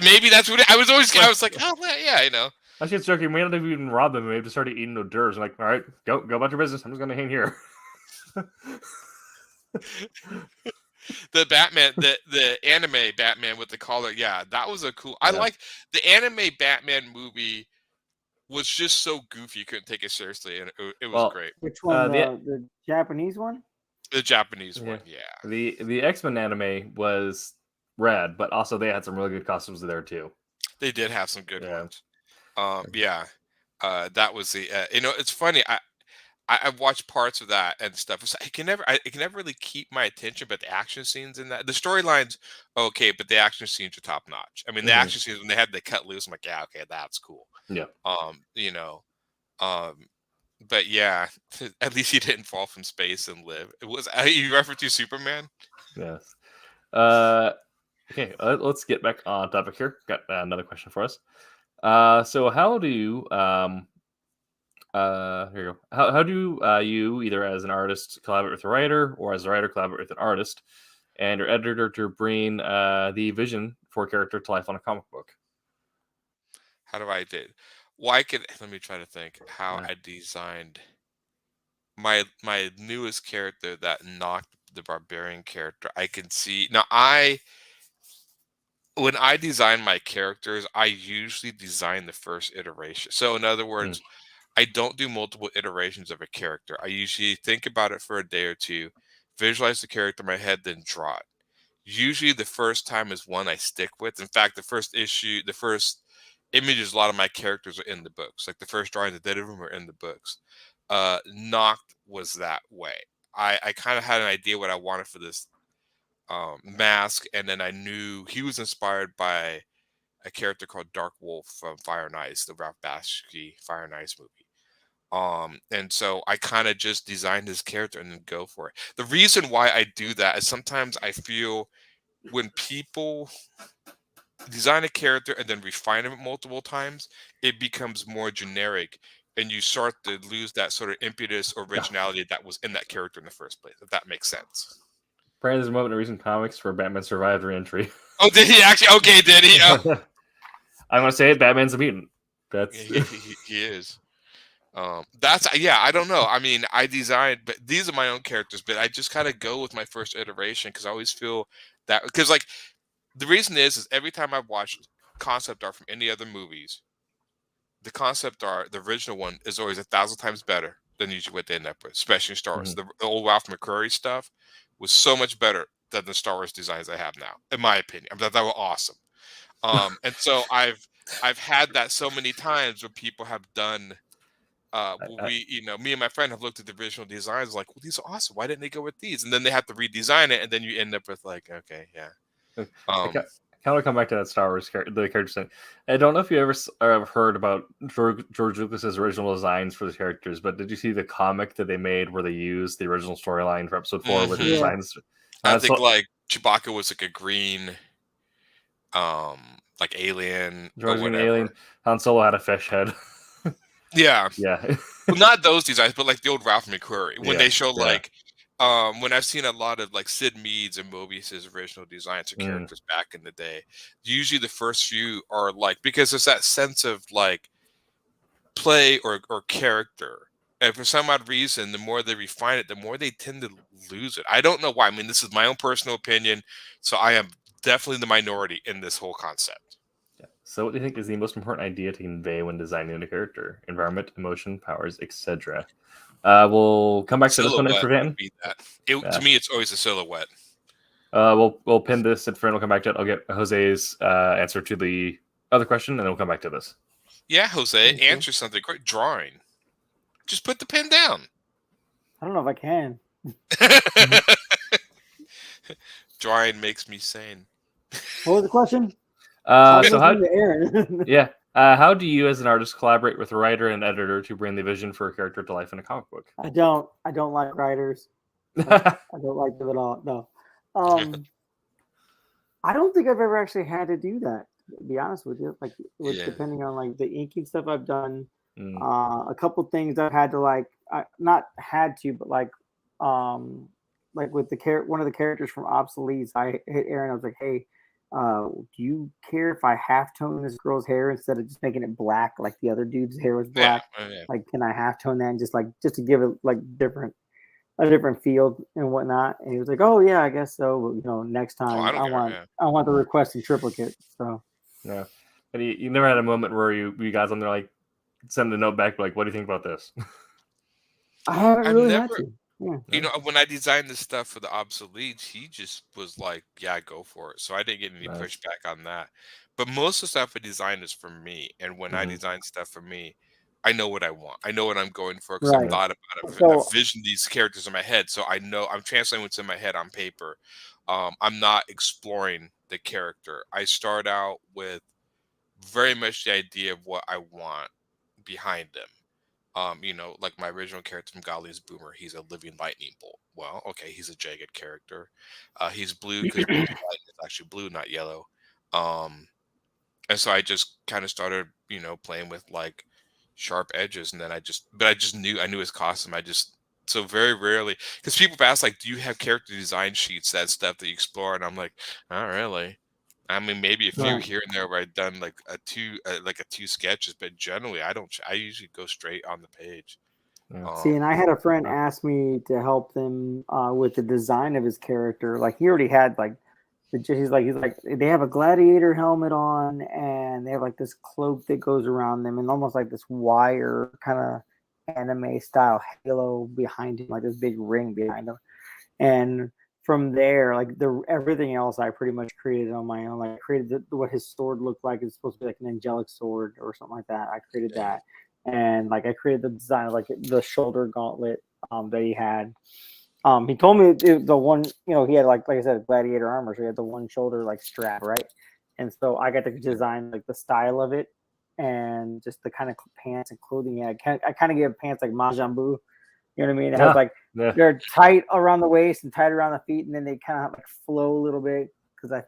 Maybe that's what I was always. I was like, oh yeah, you know. I was just joking. We ended up even robbed them. We just started eating hors d'oeuvres. I'm like, all right, go about your business. I'm just gonna hang here. The Batman, the anime Batman with the collar, yeah, that was a cool. I Yeah. like the anime Batman movie. Was just so goofy, you couldn't take it seriously, and it was Well, great. Which one? the- The Japanese one? The Japanese Yeah. one, yeah. The X-Men anime was rad, but also they had some really good costumes there too. They did have some good Yeah. ones. Yeah. That was the it's funny. I've watched parts of that and stuff. It's, I can never really keep my attention, but the action scenes in that, the storylines, okay, but the action scenes are top notch. I mean, the Mhm. action scenes when they had the cut loose, I'm like, yeah, okay, that's cool. Yeah. You know, but yeah, at least he didn't fall from space and live. It was you referred to Superman. Yes. Okay, let's get back on topic here. Got another question for us. So how do you here you go. How do you either as an artist collaborate with a writer or as a writer collaborate with an artist and your editor to bring the vision for a character to life on a comic book? How do I did? Well, let me try to think how Yeah. I designed my newest character that knocked the barbarian character. I can see now. When I design my characters, I usually design the first iteration. So in other words, I don't do multiple iterations of a character. I usually think about it for a day or two, visualize the character in my head, then draw it. Usually the first time is one I stick with. In fact, the first images, a lot of my characters are in the books. Like the first drawings I did of them are in the books. Knocked was that way. I kind of had an idea what I wanted for this mask, and then I knew he was inspired by a character called Dark Wolf from Fire and Ice, the Ralph Bakshi Fire and Ice movie. And so I kind of just designed his character and then go for it. The reason why I do that is sometimes I feel when people design a character and then refine it multiple times, it becomes more generic and you start to lose that sort of impetus or originality that was in that character in the first place, if that makes sense. Apparently, there's a moment in recent comics where Batman survived re-entry. Oh, did he actually? Okay, did he? Oh. I'm gonna say it. Batman's a mutant. That's He is. I don't know. I mean, I designed, but these are my own characters. But I just kind of go with my first iteration because I always feel that because like the reason is every time I've watched concept art from any other movies, the concept art, the original one, is always 1,000 times better than usually what they end up with, especially in Star Wars. The old Ralph McQuarrie stuff was so much better than the Star Wars designs I have now, in my opinion. I thought they were awesome. And so I've had that so many times where people have done. Me and my friend have looked at the original designs like, well, these are awesome. Why didn't they go with these? And then they have to redesign it, and then you end up with like, okay, yeah. I kind of come back to that Star Wars the character thing. I don't know if you ever heard about George Lucas's original designs for the characters, but did you see the comic that they made where they used the original storyline for Episode 4 with the designs? I think like Chewbacca was like a green, like alien. George was an alien. Han Solo had a fish head. Yeah. Yeah. Well, not those designs, but like the old Ralph McQuarrie. When they show like, when I've seen a lot of like Sid Mead's and Mobius's original designs for characters back in the day, usually the first few are like, because there's that sense of like play or character. And for some odd reason, the more they refine it, the more they tend to lose it. I don't know why. I mean, this is my own personal opinion. So I am definitely the minority in this whole concept. So what do you think is the most important idea to convey when designing a character? Environment, emotion, powers, etc. We'll come back to this one for Dan. To me, it's always a silhouette. We'll pin this and Fern will come back to it. I'll get Jose's answer to the other question, and then we'll come back to this. Yeah, Jose, Okay. answer something. Great drawing. Just put the pen down. I don't know if I can. Drawing makes me sane. What was the question? I was So listening to Aaron. yeah, how do you as an artist collaborate with a writer and editor to bring the vision for a character to life in a comic book? I don't like writers. I don't like them at all. No. I don't think I've ever actually had to do that, to be honest with you. Like Yeah. depending on like the inking stuff I've done, Mm. a couple things I've had to like not had to, but like with the one of the characters from Obsoletes, I hit Aaron, I was like, hey, do you care if I half tone this girl's hair instead of just making it black like the other dude's hair was black? Yeah. Like, can I half tone that and just to give it like a different field and whatnot? And he was like, "Oh yeah, I guess so. Next time I don't care, I want the request in triplicate." So Yeah, and you never had a moment where you guys on there like send a note back like, what do you think about this? I haven't I've really never- had to. Yeah. When I designed this stuff for the Obsoletes, he just was like, yeah, go for it. So I didn't get any Nice. pushback on that. But most of the stuff I design is for me. And when I Mhm. design stuff for me, I know what I want. I know what I'm going for because Right. I've thought about it. So- I've visioned these characters in my head. So I know I'm translating what's in my head on paper. I'm not exploring the character. I start out with very much the idea of what I want behind them. Like my original character from Golly's Boomer, he's a living lightning bolt. Well, okay, he's a jagged character. He's blue because lightning is actually blue, not yellow. And so I just kind of started, playing with like sharp edges, and then I just knew his costume. So very rarely, because people have asked like, do you have character design sheets, that stuff that you explore? And I'm like, not really. I mean, maybe a few Right. here and there where I've done like a two sketches, but generally I don't. I usually go straight on the page. Yeah. See, and I had a friend ask me to help them with the design of his character. Like he already had like he's like they have a gladiator helmet on, and they have like this cloak that goes around them, and almost like this wire kind of anime style halo behind him, like this big ring behind him. And from there, like everything else, I pretty much created on my own. Like I created what his sword looked like. It's supposed to be like an angelic sword or something like that. I created that, and like I created the design of like the shoulder gauntlet that he had. He told me the one, he had like I said, gladiator armor, so he had the one shoulder like strap, right? And so I got to design like the style of it and just the kind of pants and clothing. I kind of gave pants like Majambu. You know what I mean? It has like they're tight around the waist and tight around the feet, and then they kind of like flow a little bit because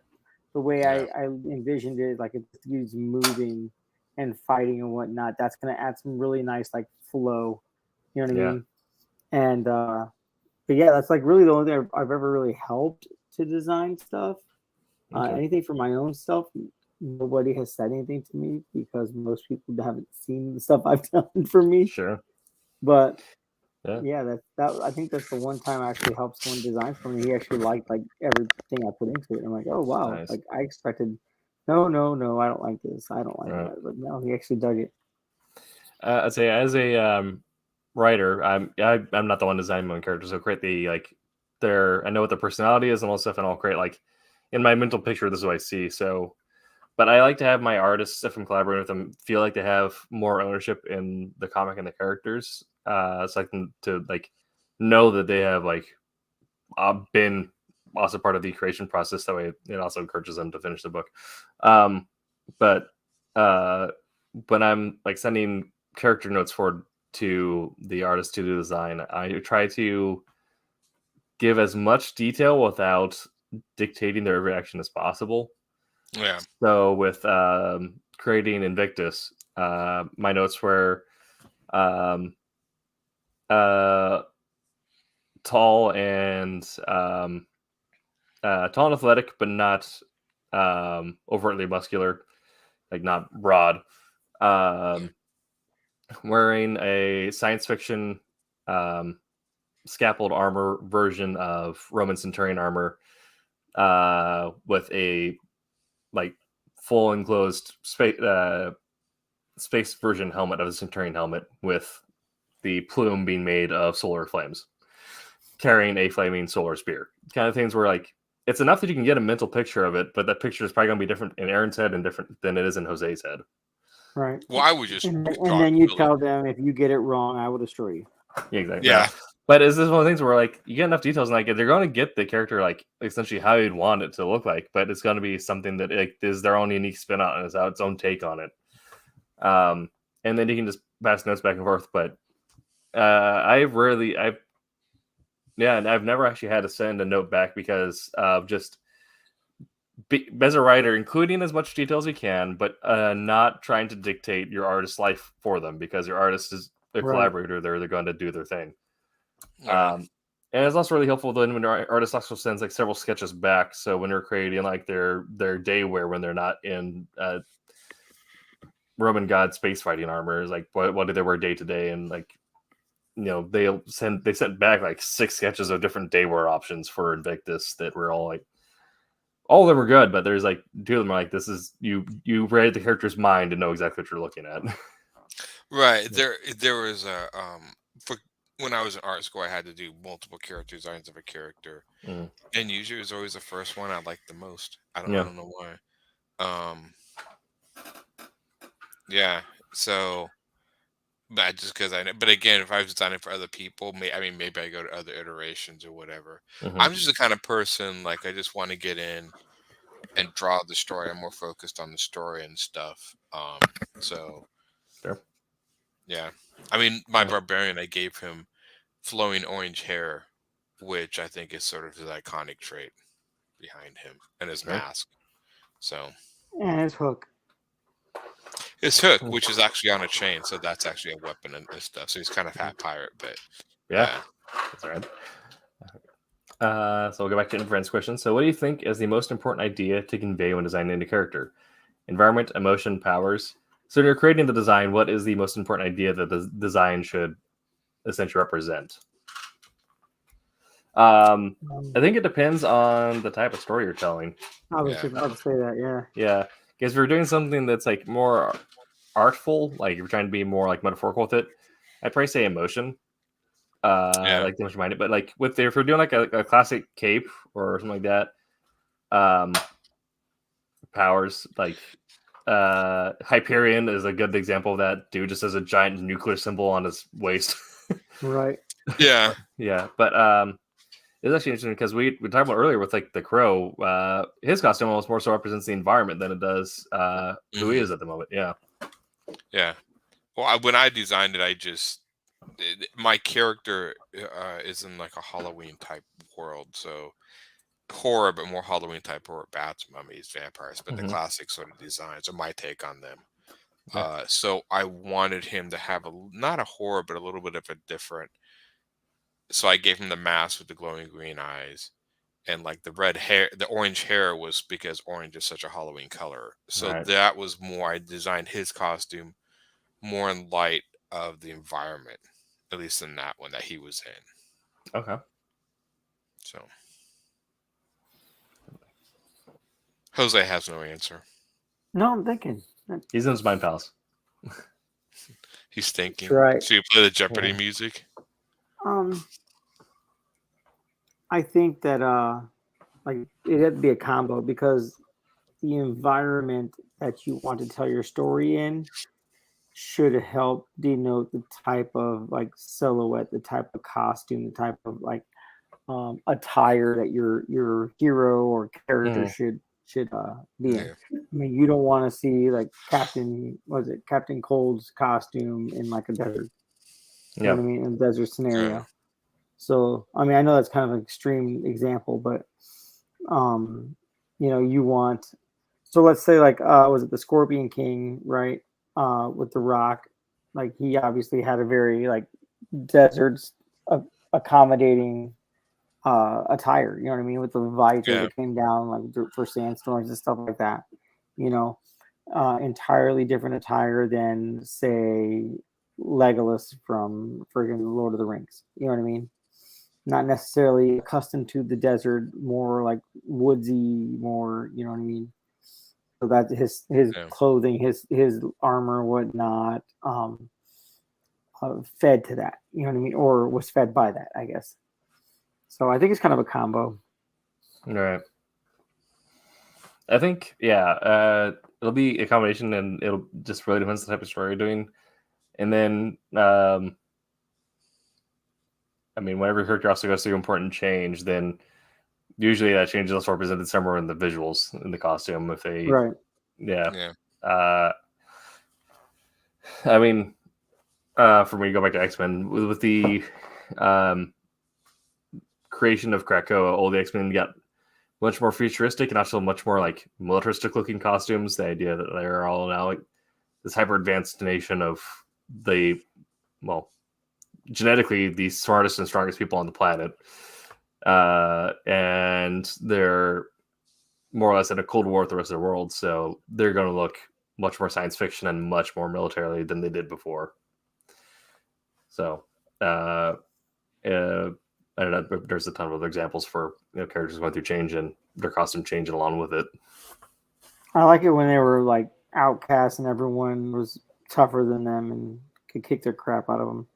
the way I envisioned it, like it's used moving and fighting and whatnot. That's gonna add some really nice like flow. You know what I mean? And but yeah, that's like really the only thing I've ever really helped to design stuff. Okay. Anything for my own stuff, nobody has said anything to me because most people haven't seen the stuff I've done for me. Sure. But Yeah. that I think that's the one time I actually helped someone design for me. He actually liked like everything I put into it. And I'm like, oh wow, Nice. like I expected. No, I don't like this. I don't like that. But no, he actually dug it. I'd say as a writer, I'm not the one designing my own characters. So create the like I know what their personality is and all that stuff, and I'll create like in my mental picture. This is what I see. So, but I like to have my artists, if I'm collaborating with them, feel like they have more ownership in the comic and the characters. So I can to like know that they have like been also part of the creation process. That way, it also encourages them to finish the book. But when I'm like sending character notes forward to the artist to do design, I try to give as much detail without dictating their reaction as possible. Yeah. So with creating Invictus, my notes were tall and athletic, but not overtly muscular, like not broad. Wearing a science fiction scaffold armor version of Roman Centurion armor with a like full enclosed space version helmet of a Centurion helmet with the plume being made of solar flames, carrying a flaming solar spear. Kind of things where like it's enough that you can get a mental picture of it, but that picture is probably going to be different in Aaron's head and different than it is in Jose's head. Right. Well, I would just And draw then you Philly. tell them, if you get it wrong, I will destroy you. Yeah, exactly. Yeah. But is this one of the things where like you get enough details and like they're going to get the character like essentially how you'd want it to look like, but it's going to be something that like is their own unique spin on it, is its own take on it. And then you can just pass notes back and forth. But I've never actually had to send a note back because of just as a writer, including as much detail as you can, but not trying to dictate your artist's life for them because your artist is a collaborator. They're going to do their thing. And it's also really helpful then when your artist also sends like several sketches back. So when they're creating like their day wear when they're not in Roman god space fighting armor, is like what do they wear day to day, and like they sent back like 6 sketches of different day wear options for Invictus that were all like all of them were good, but there's like 2 of them are like this is you read the character's mind and know exactly what you're looking at. Right. There was a for when I was in art school, I had to do multiple character designs of a character, and usually it was always the first one I liked the most. I don't know why. Yeah. So, but just because I know. But again, if I was designing for other people, maybe I go to other iterations or whatever. I'm just the kind of person like I just want to get in and draw the story. I'm more focused on the story and stuff. So. Sure. Yeah. I mean, my barbarian, I gave him flowing orange hair, which I think is sort of his iconic trait behind him, and his mask. So. And his hook. His hook, which is actually on a chain, so that's actually a weapon and this stuff. So he's kind of half pirate, but yeah. That's all right. So we'll go back to Friend's question. So what do you think is the most important idea to convey when designing a character? Environment, emotion, powers? So when you're creating the design, what is the most important idea that the design should essentially represent? I think it depends on the type of story you're telling. I was just about to say that, yeah. Yeah, because if you're doing something that's like more artful, like you're trying to be more like metaphorical with it, I'd probably say emotion. Like the emotion behind it. But like if we're doing like a classic cape or something like that, powers like Hyperion is a good example of that. Dude just has a giant nuclear symbol on his waist. Right. Yeah. Yeah, but it's actually interesting because we talked about earlier with like the crow. His costume almost more so represents the environment than it does who he is at the moment. Yeah. Yeah. Well, when I designed it, my character is in like a Halloween type world, so horror, but more Halloween type horror, bats, mummies, vampires, but the classic sort of designs are my take on them. Yeah. So I wanted him to have not a horror, but a little bit of a different. So I gave him the mask with the glowing green eyes, and like the red hair, the orange hair was because orange is such a Halloween color. So that was more. I designed his costume more in light of the environment, at least in that one that he was in. Okay. So Jose has no answer. No, I'm thinking. He's in his mind palace. He's thinking. That's right. Should you play the Jeopardy music? I think that like it had to be a combo because the environment that you want to tell your story in should help denote the type of like silhouette, the type of costume, the type of like attire that your hero or character should be in. I mean, you don't want to see like Captain Cold's costume in like a desert. You know what I mean? In a desert scenario. Yeah. So I mean, I know that's kind of an extreme example, but you want. So let's say like was it the Scorpion King, right? With the Rock, like he obviously had a very like deserts accommodating attire, you know what I mean, with the visor that came down like for sandstorms and stuff like that, entirely different attire than say Legolas from friggin' Lord of the Rings, you know what I mean, not necessarily accustomed to the desert, more like woodsy, more, you know what I mean, so that his clothing, his armor, whatnot, fed to that, you know what I mean, or was fed by that, I guess. So I think it's kind of a combo. All right. I think it'll be a combination, and it'll just really depends on the type of story you're doing. And then, I mean, whenever your character also goes through important change, then usually that change is also represented somewhere in the visuals in the costume. If they, Right. yeah, Yeah. I mean, for me to go back to X-Men with the creation of Krakoa, all the X-Men got much more futuristic and also much more like militaristic looking costumes. The idea that they're all now like this hyper advanced nation of the, well, genetically the smartest and strongest people on the planet, and they're more or less in a cold war with the rest of the world, so they're going to look much more science fiction and much more militarily than they did before. So I don't know, there's a ton of other examples for characters going through change and their costume changing along with it. I like it when they were like outcasts and everyone was tougher than them and could kick their crap out of them.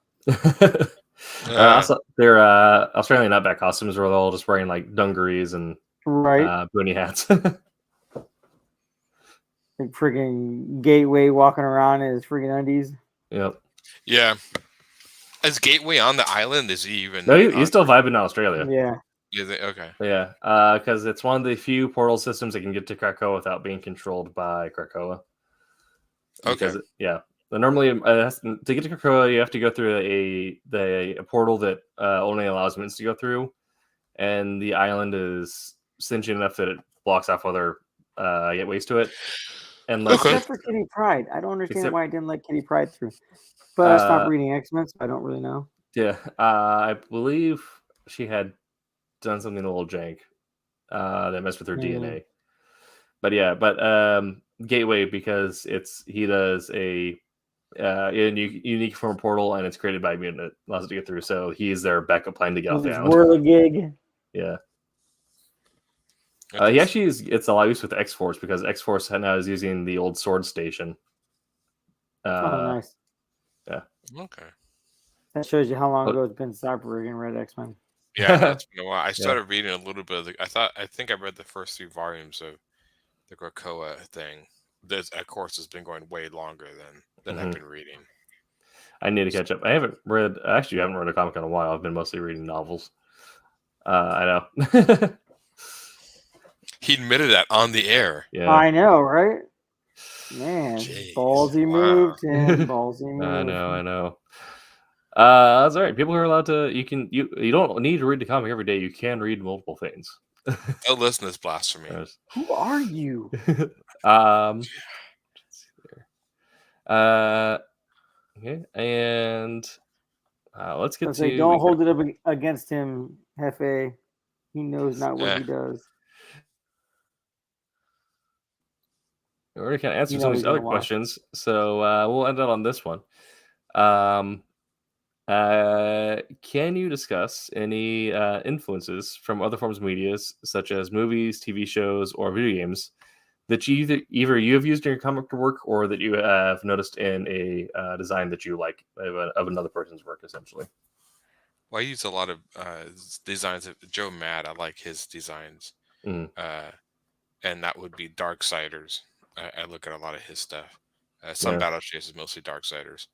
Also, their Australian nutback costumes were all just wearing like dungarees and Right. boonie hats. Like freaking Gateway walking around in his freaking undies. Yep. Yeah. Is Gateway on the island? Is he even? No, he's still vibing in Australia. Yeah. Is it? Okay. Yeah, because it's one of the few portal systems that can get to Krakoa without being controlled by Krakoa. Because, Okay. Normally, to get to Krakoa, you have to go through a portal that only allows mutants to go through, and the island is sentient enough that it blocks off other gateways to it. Except for Kitty Pryde. I don't understand why I didn't let Kitty Pryde through. But I stopped reading X-Men, so I don't really know. Yeah, I believe she had done something a little jank that messed with her DNA. But Gateway, because he does a unique form of portal, and it's created by a mutant that allows it to get through. So he's their backup plan to get off the island. Whirligig. Yeah. He actually it's a lot of use with X-Force, because X-Force now is using the old sword station. Nice. Yeah. Okay. That shows you how long ago it's been Cyborg and Red X-Men. Yeah, that's been a while. I started reading a little bit of I think I read the first 3 volumes of the Krakoa thing. This, of course, has been going way longer than I've been reading. I need to catch up. I haven't read a comic in a while. I've been mostly reading novels. I know. He admitted that on the air. Yeah. I know, right? Man, Jeez, ballsy move, Tim. Ballsy move. I know. That's all right. People are allowed to. You don't need to read the comic every day. You can read multiple things. Don't listen to this blasphemy. Who are you? Let's see there. Okay, and let's get to. Don't hold it up against him, Hefe. He knows not what he does. We already kind of answered some of these other questions, so we'll end up on this one. Can you discuss any influences from other forms of media, such as movies, TV shows, or video games, that either you have used in your comic work, or that you have noticed in a design that you like of another person's work, essentially? Well, I use a lot of designs of Joe Mad. I like his designs, and that would be Darksiders. I look at a lot of his stuff. Some Battle Chasers, mostly Darksiders.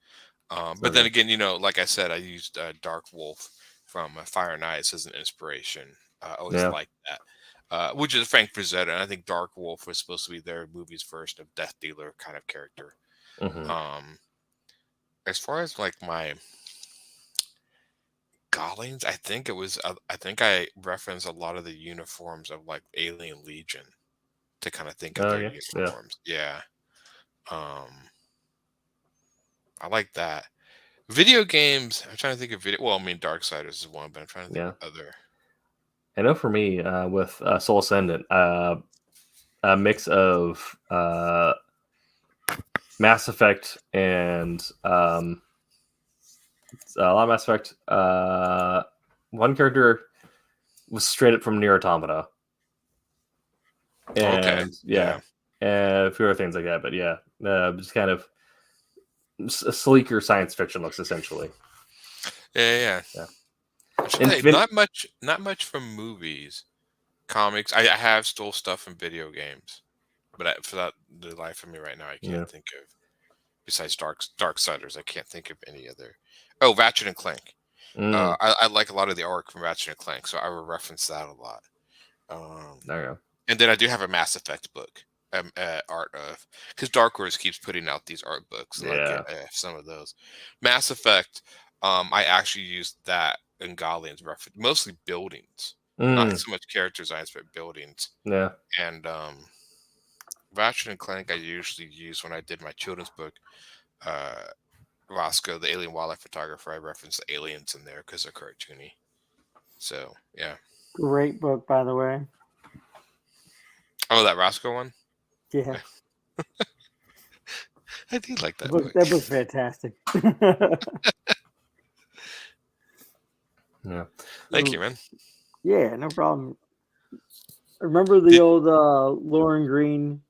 But then again, like I said, I used Dark Wolf from Fire and Ice as an inspiration. I always liked that, which is Frank Frazetta. And I think Dark Wolf was supposed to be their movie's version of Death Dealer kind of character. As far as like my Gollings, I think I referenced a lot of the uniforms of like Alien Legion to kind of think of their uniforms. Yeah. I like that. Video games, I'm trying to think of video. Well, I mean, Darksiders is one, but I'm trying to think of other. I know for me, with Soul Ascendant, a mix of Mass Effect and a lot of Mass Effect. One character was straight up from Nier Automata. And, and a few other things like that. But just kind of sleeker science fiction looks, essentially. Yeah. Not much from movies, comics. I have stole stuff from video games. But for that, the life of me right now, I can't think of. Besides Darksiders, I can't think of any other. Oh, Ratchet and Clank. I like a lot of the arc from Ratchet and Clank, so I will reference that a lot. There you go. And then I do have a Mass Effect book, art of, because Dark Horse keeps putting out these art books, and I get some of those. Mass Effect, I actually used that in Galilean's reference, mostly buildings, not so much character designs, but buildings. Yeah. And Ratchet and Clank, I usually use when I did my children's book. Roscoe, the alien wildlife photographer, I referenced the aliens in there because they're cartoony. So yeah. Great book, by the way. Oh, that Roscoe one? Yeah. I do like that book. That book's fantastic. Yeah. Thank you, man. Yeah, no problem. Remember the old Lauren Green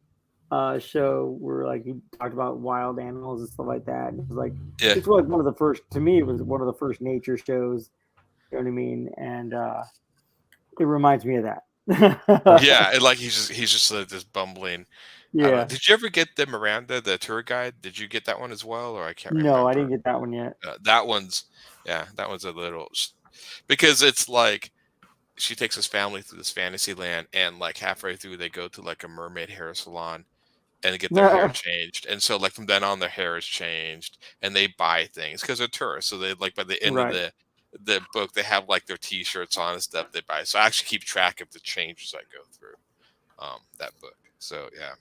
show where like he talked about wild animals and stuff like that? And it was like it's like one of the first, to me, it was one of the first nature shows. You know what I mean? And it reminds me of that. Yeah, and like he's just like this bumbling. Yeah. Did you ever get the Miranda, the tour guide? Did you get that one as well, or I can't remember? No, I didn't get that one yet. That one's a little, because it's like she takes his family through this fantasy land, and like halfway through they go to like a mermaid hair salon and get their hair changed, and so like from then on their hair is changed, and they buy things because they're tourists. So they like by the end of the book they have like their T-shirts on and stuff they buy. So I actually keep track of the changes I go through that book. So yeah,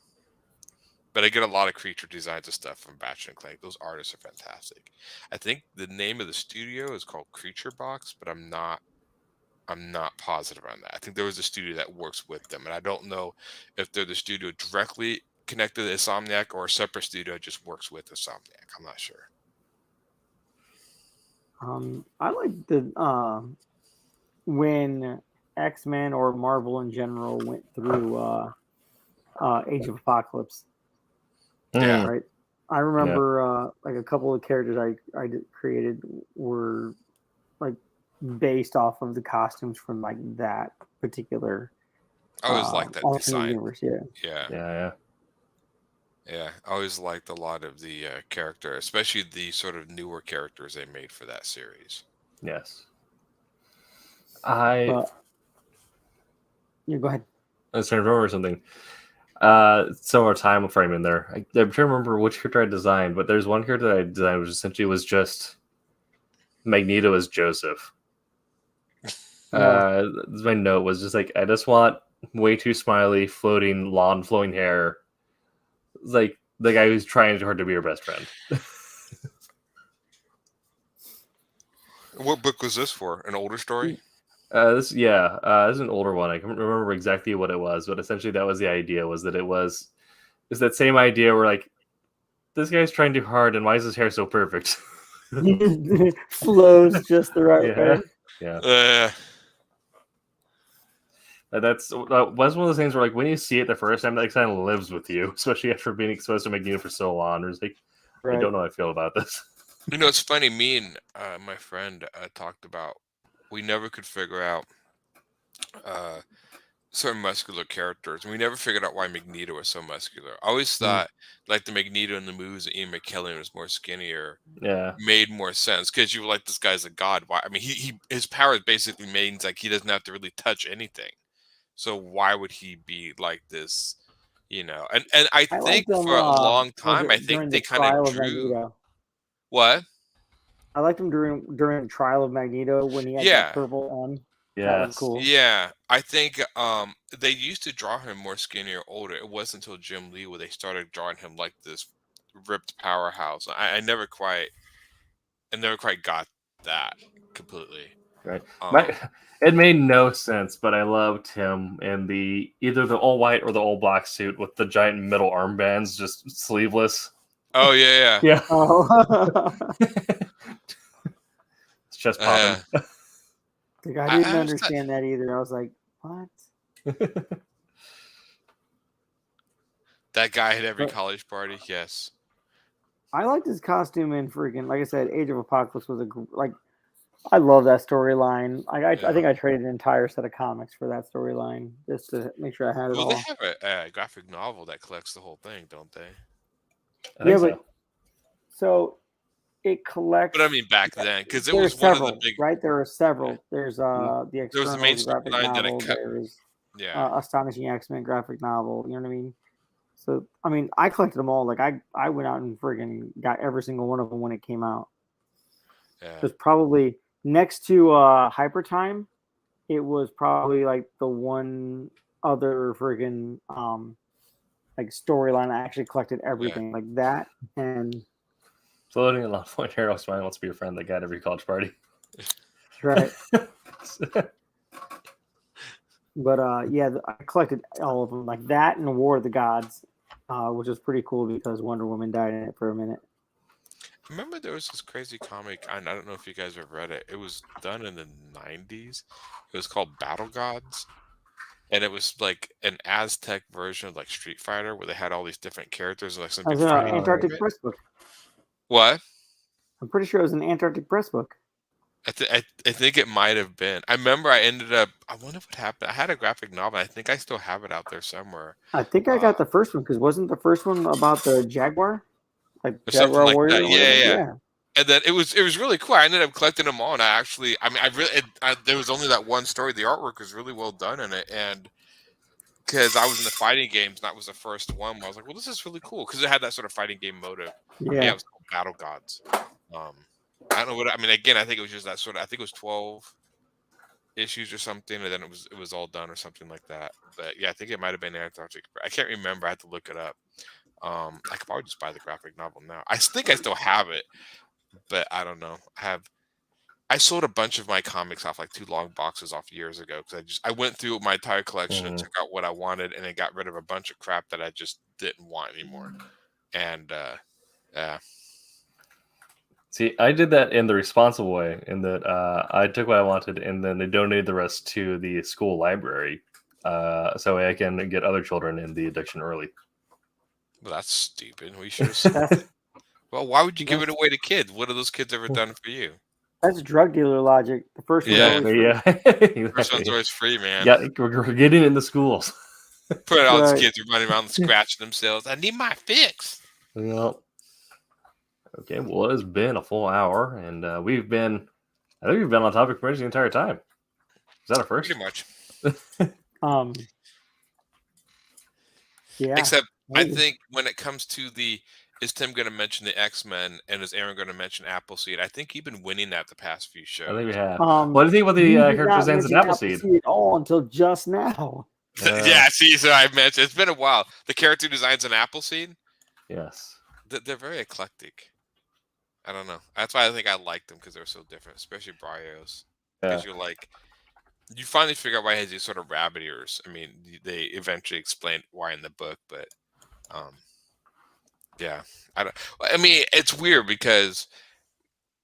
but I get a lot of creature designs and stuff from Ratchet and Clank. Those artists are fantastic. I think the name of the studio is called Creature Box, but I'm not positive on that. I think there was a studio that works with them, and I don't know if they're the studio directly connected to Insomniac or a separate studio just works with Insomniac. I'm not sure. I like the when X-Men or Marvel in general went through Age of Apocalypse. Yeah. Right. I remember like a couple of characters I created were like based off of the costumes from like that particular. I always liked that design. Universe, Yeah, I always liked a lot of the character, especially the sort of newer characters they made for that series. Yes. Yeah, go ahead. I was trying to remember something. Similar time frame in there. I'm trying to remember which character I designed, but there's one character that I designed which essentially was just Magneto as Joseph. My note was just like, I just want way too smiley, floating, lawn flowing hair. Like the guy who's trying too hard to be your best friend. What book was this for? An older story? This is an older one. I can't remember exactly what it was, but essentially that was the idea. Was that it's that same idea where like this guy's trying too hard, and why is his hair so perfect? Flows just the right way. Yeah. That was one of those things where like when you see it the first time, that kind of lives with you, especially after being exposed to Magneto for so long. It's like I don't know how I feel about this. You know, it's funny. Me and my friend talked about we never could figure out certain muscular characters, and we never figured out why Magneto was so muscular. I always thought like the Magneto in the movies that Ian McKellen was more skinnier. Yeah, made more sense because you were like, this guy's a god. Why? I mean, his power basically means like he doesn't have to really touch anything. So why would he be like this? You know, and I think for a long time, I think they kind of drew. What? I liked him during the trial of Magneto when he had that purple on. Yeah, that was cool. Yeah, I think they used to draw him more skinny or older. It wasn't until Jim Lee where they started drawing him like this ripped powerhouse. I never quite got that completely. Right. It made no sense, but I loved him in either the all white or the all black suit with the giant metal armbands, just sleeveless. Oh yeah. Yeah. Oh. It's just popping. Like, I didn't understand that either. I was like, what? That guy at every college party. Yes. I liked his costume in freaking, like I said, Age of Apocalypse was I love that storyline. I Yeah. think I traded an entire set of comics for that storyline just to make sure I had it Well, all. they have a graphic novel that collects the whole thing, don't they? I think but so. so it collects. But I mean, back then, because it There are was one of the several, big. right? There are several. There's the There was the main Externals graphic storyline that it novel. kept. There's Yeah. Astonishing X-Men graphic novel. You know what I mean? So I mean, I collected them all. Like I went out and friggin' got every single one of them when it came out. Yeah. It was probably next to Hyper Time. It was probably like the one other friggin' like storyline. I actually collected everything like that, and Floating along point here, Smile wants to be a friend that got every college party. right. But yeah, I collected all of them like that and War of the Gods, which was pretty cool because Wonder Woman died in it for a minute. Remember, there was this crazy comic. I don't know if you guys have read it. It was done in the '90s. It was called Battle Gods, and it was like an Aztec version of like Street Fighter, where they had all these different characters, like some big As an fighting Antarctic tournament. Press book. What? I'm pretty sure it was an Antarctic Press book. I think it might have been. I remember I ended up. I wonder what happened. I had a graphic novel. I think I still have it out there somewhere, I think I got the first one because wasn't the first one about the Jaguar, like or something Jaguar like Warrior? that. Or whatever? Yeah. And then it was really cool. I ended up collecting them all, and I mean, I really there was only that one story. The artwork was really well done in it, and because I was in the fighting games, and that was the first one. I was like, well, this is really cool because it had that sort of fighting game motive. Yeah. Yeah, it was called Battle Gods. I don't know what I mean. Again, I think it was just that sort of. I think it was 12 issues or something, and then it was all done or something like that. But yeah, I think it might have been Antarctic. I can't remember. I had to look it up. I could probably just buy the graphic novel now. I think I still have it, but I don't know. I sold a bunch of my comics off like 2 long boxes off years ago because I went through my entire collection and took out what I wanted, and then got rid of a bunch of crap that I just didn't want anymore. And yeah. See, I did that in the responsible way, in that I took what I wanted, and then they donated the rest to the school library, so I can get other children in the addiction early. Well, that's stupid. We should have sold it. Well, why would you give it away to kids? What have those kids ever done for you? That's drug dealer logic. The first one's always Exactly. free. Yeah. First one's Exactly. always free, man. Yeah, we're getting in the schools. Put all Right. these kids are running around and scratching themselves. I need my fix. Well, okay. Well, it's been a full hour, and I think we've been on topic pretty much the entire time. Is that a first? Pretty much. Yeah. Except I maybe. think when it comes to is Tim going to mention the X-Men and is Aaron going to mention Appleseed? I think he's been winning that the past few shows. I think we have. What What do you think about the character designs in Appleseed? Appleseed at all until just now. Yeah, see, so I mentioned it's been a while. The character designs in Appleseed, Yes. they're very eclectic. I don't know. That's why I think I like them because they're so different, especially Brios. Because Yeah. you're like, you finally figure out why he has these sort of rabbit ears. I mean, they eventually explain why in the book, but yeah, I mean, it's weird because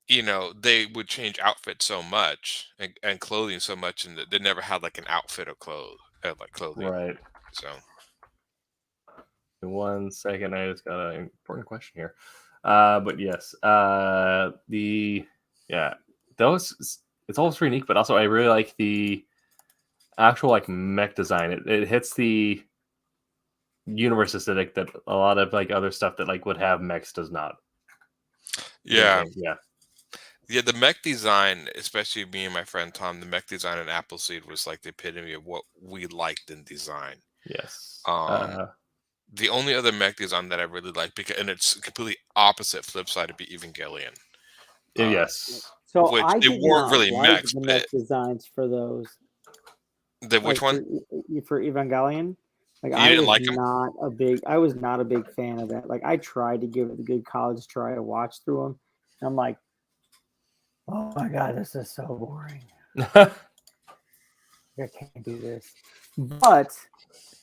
they would change outfits so much and clothing so much, and they never had like an outfit of clothing. Right. So In 1 second, I just got an important question here. But yes, those it's almost pretty unique, but also I really like the actual like mech design. It hits the universe aesthetic that a lot of like other stuff that like would have mechs does not. yeah. Yeah. The mech design, especially me and my friend Tom, the mech design in Appleseed was like the epitome of what we liked in design. Yes. The only other mech design that I really like, and it's completely opposite flip side, would be Evangelion. Yes. So Which I they did weren't not really like mechs, the but mech designs for those. which one? For Evangelion? Like You I didn't was like 'em? I was not a big fan of that. Like I tried to give it a good college try to watch through them. And I'm like, oh my god, this is so boring. I can't do this. But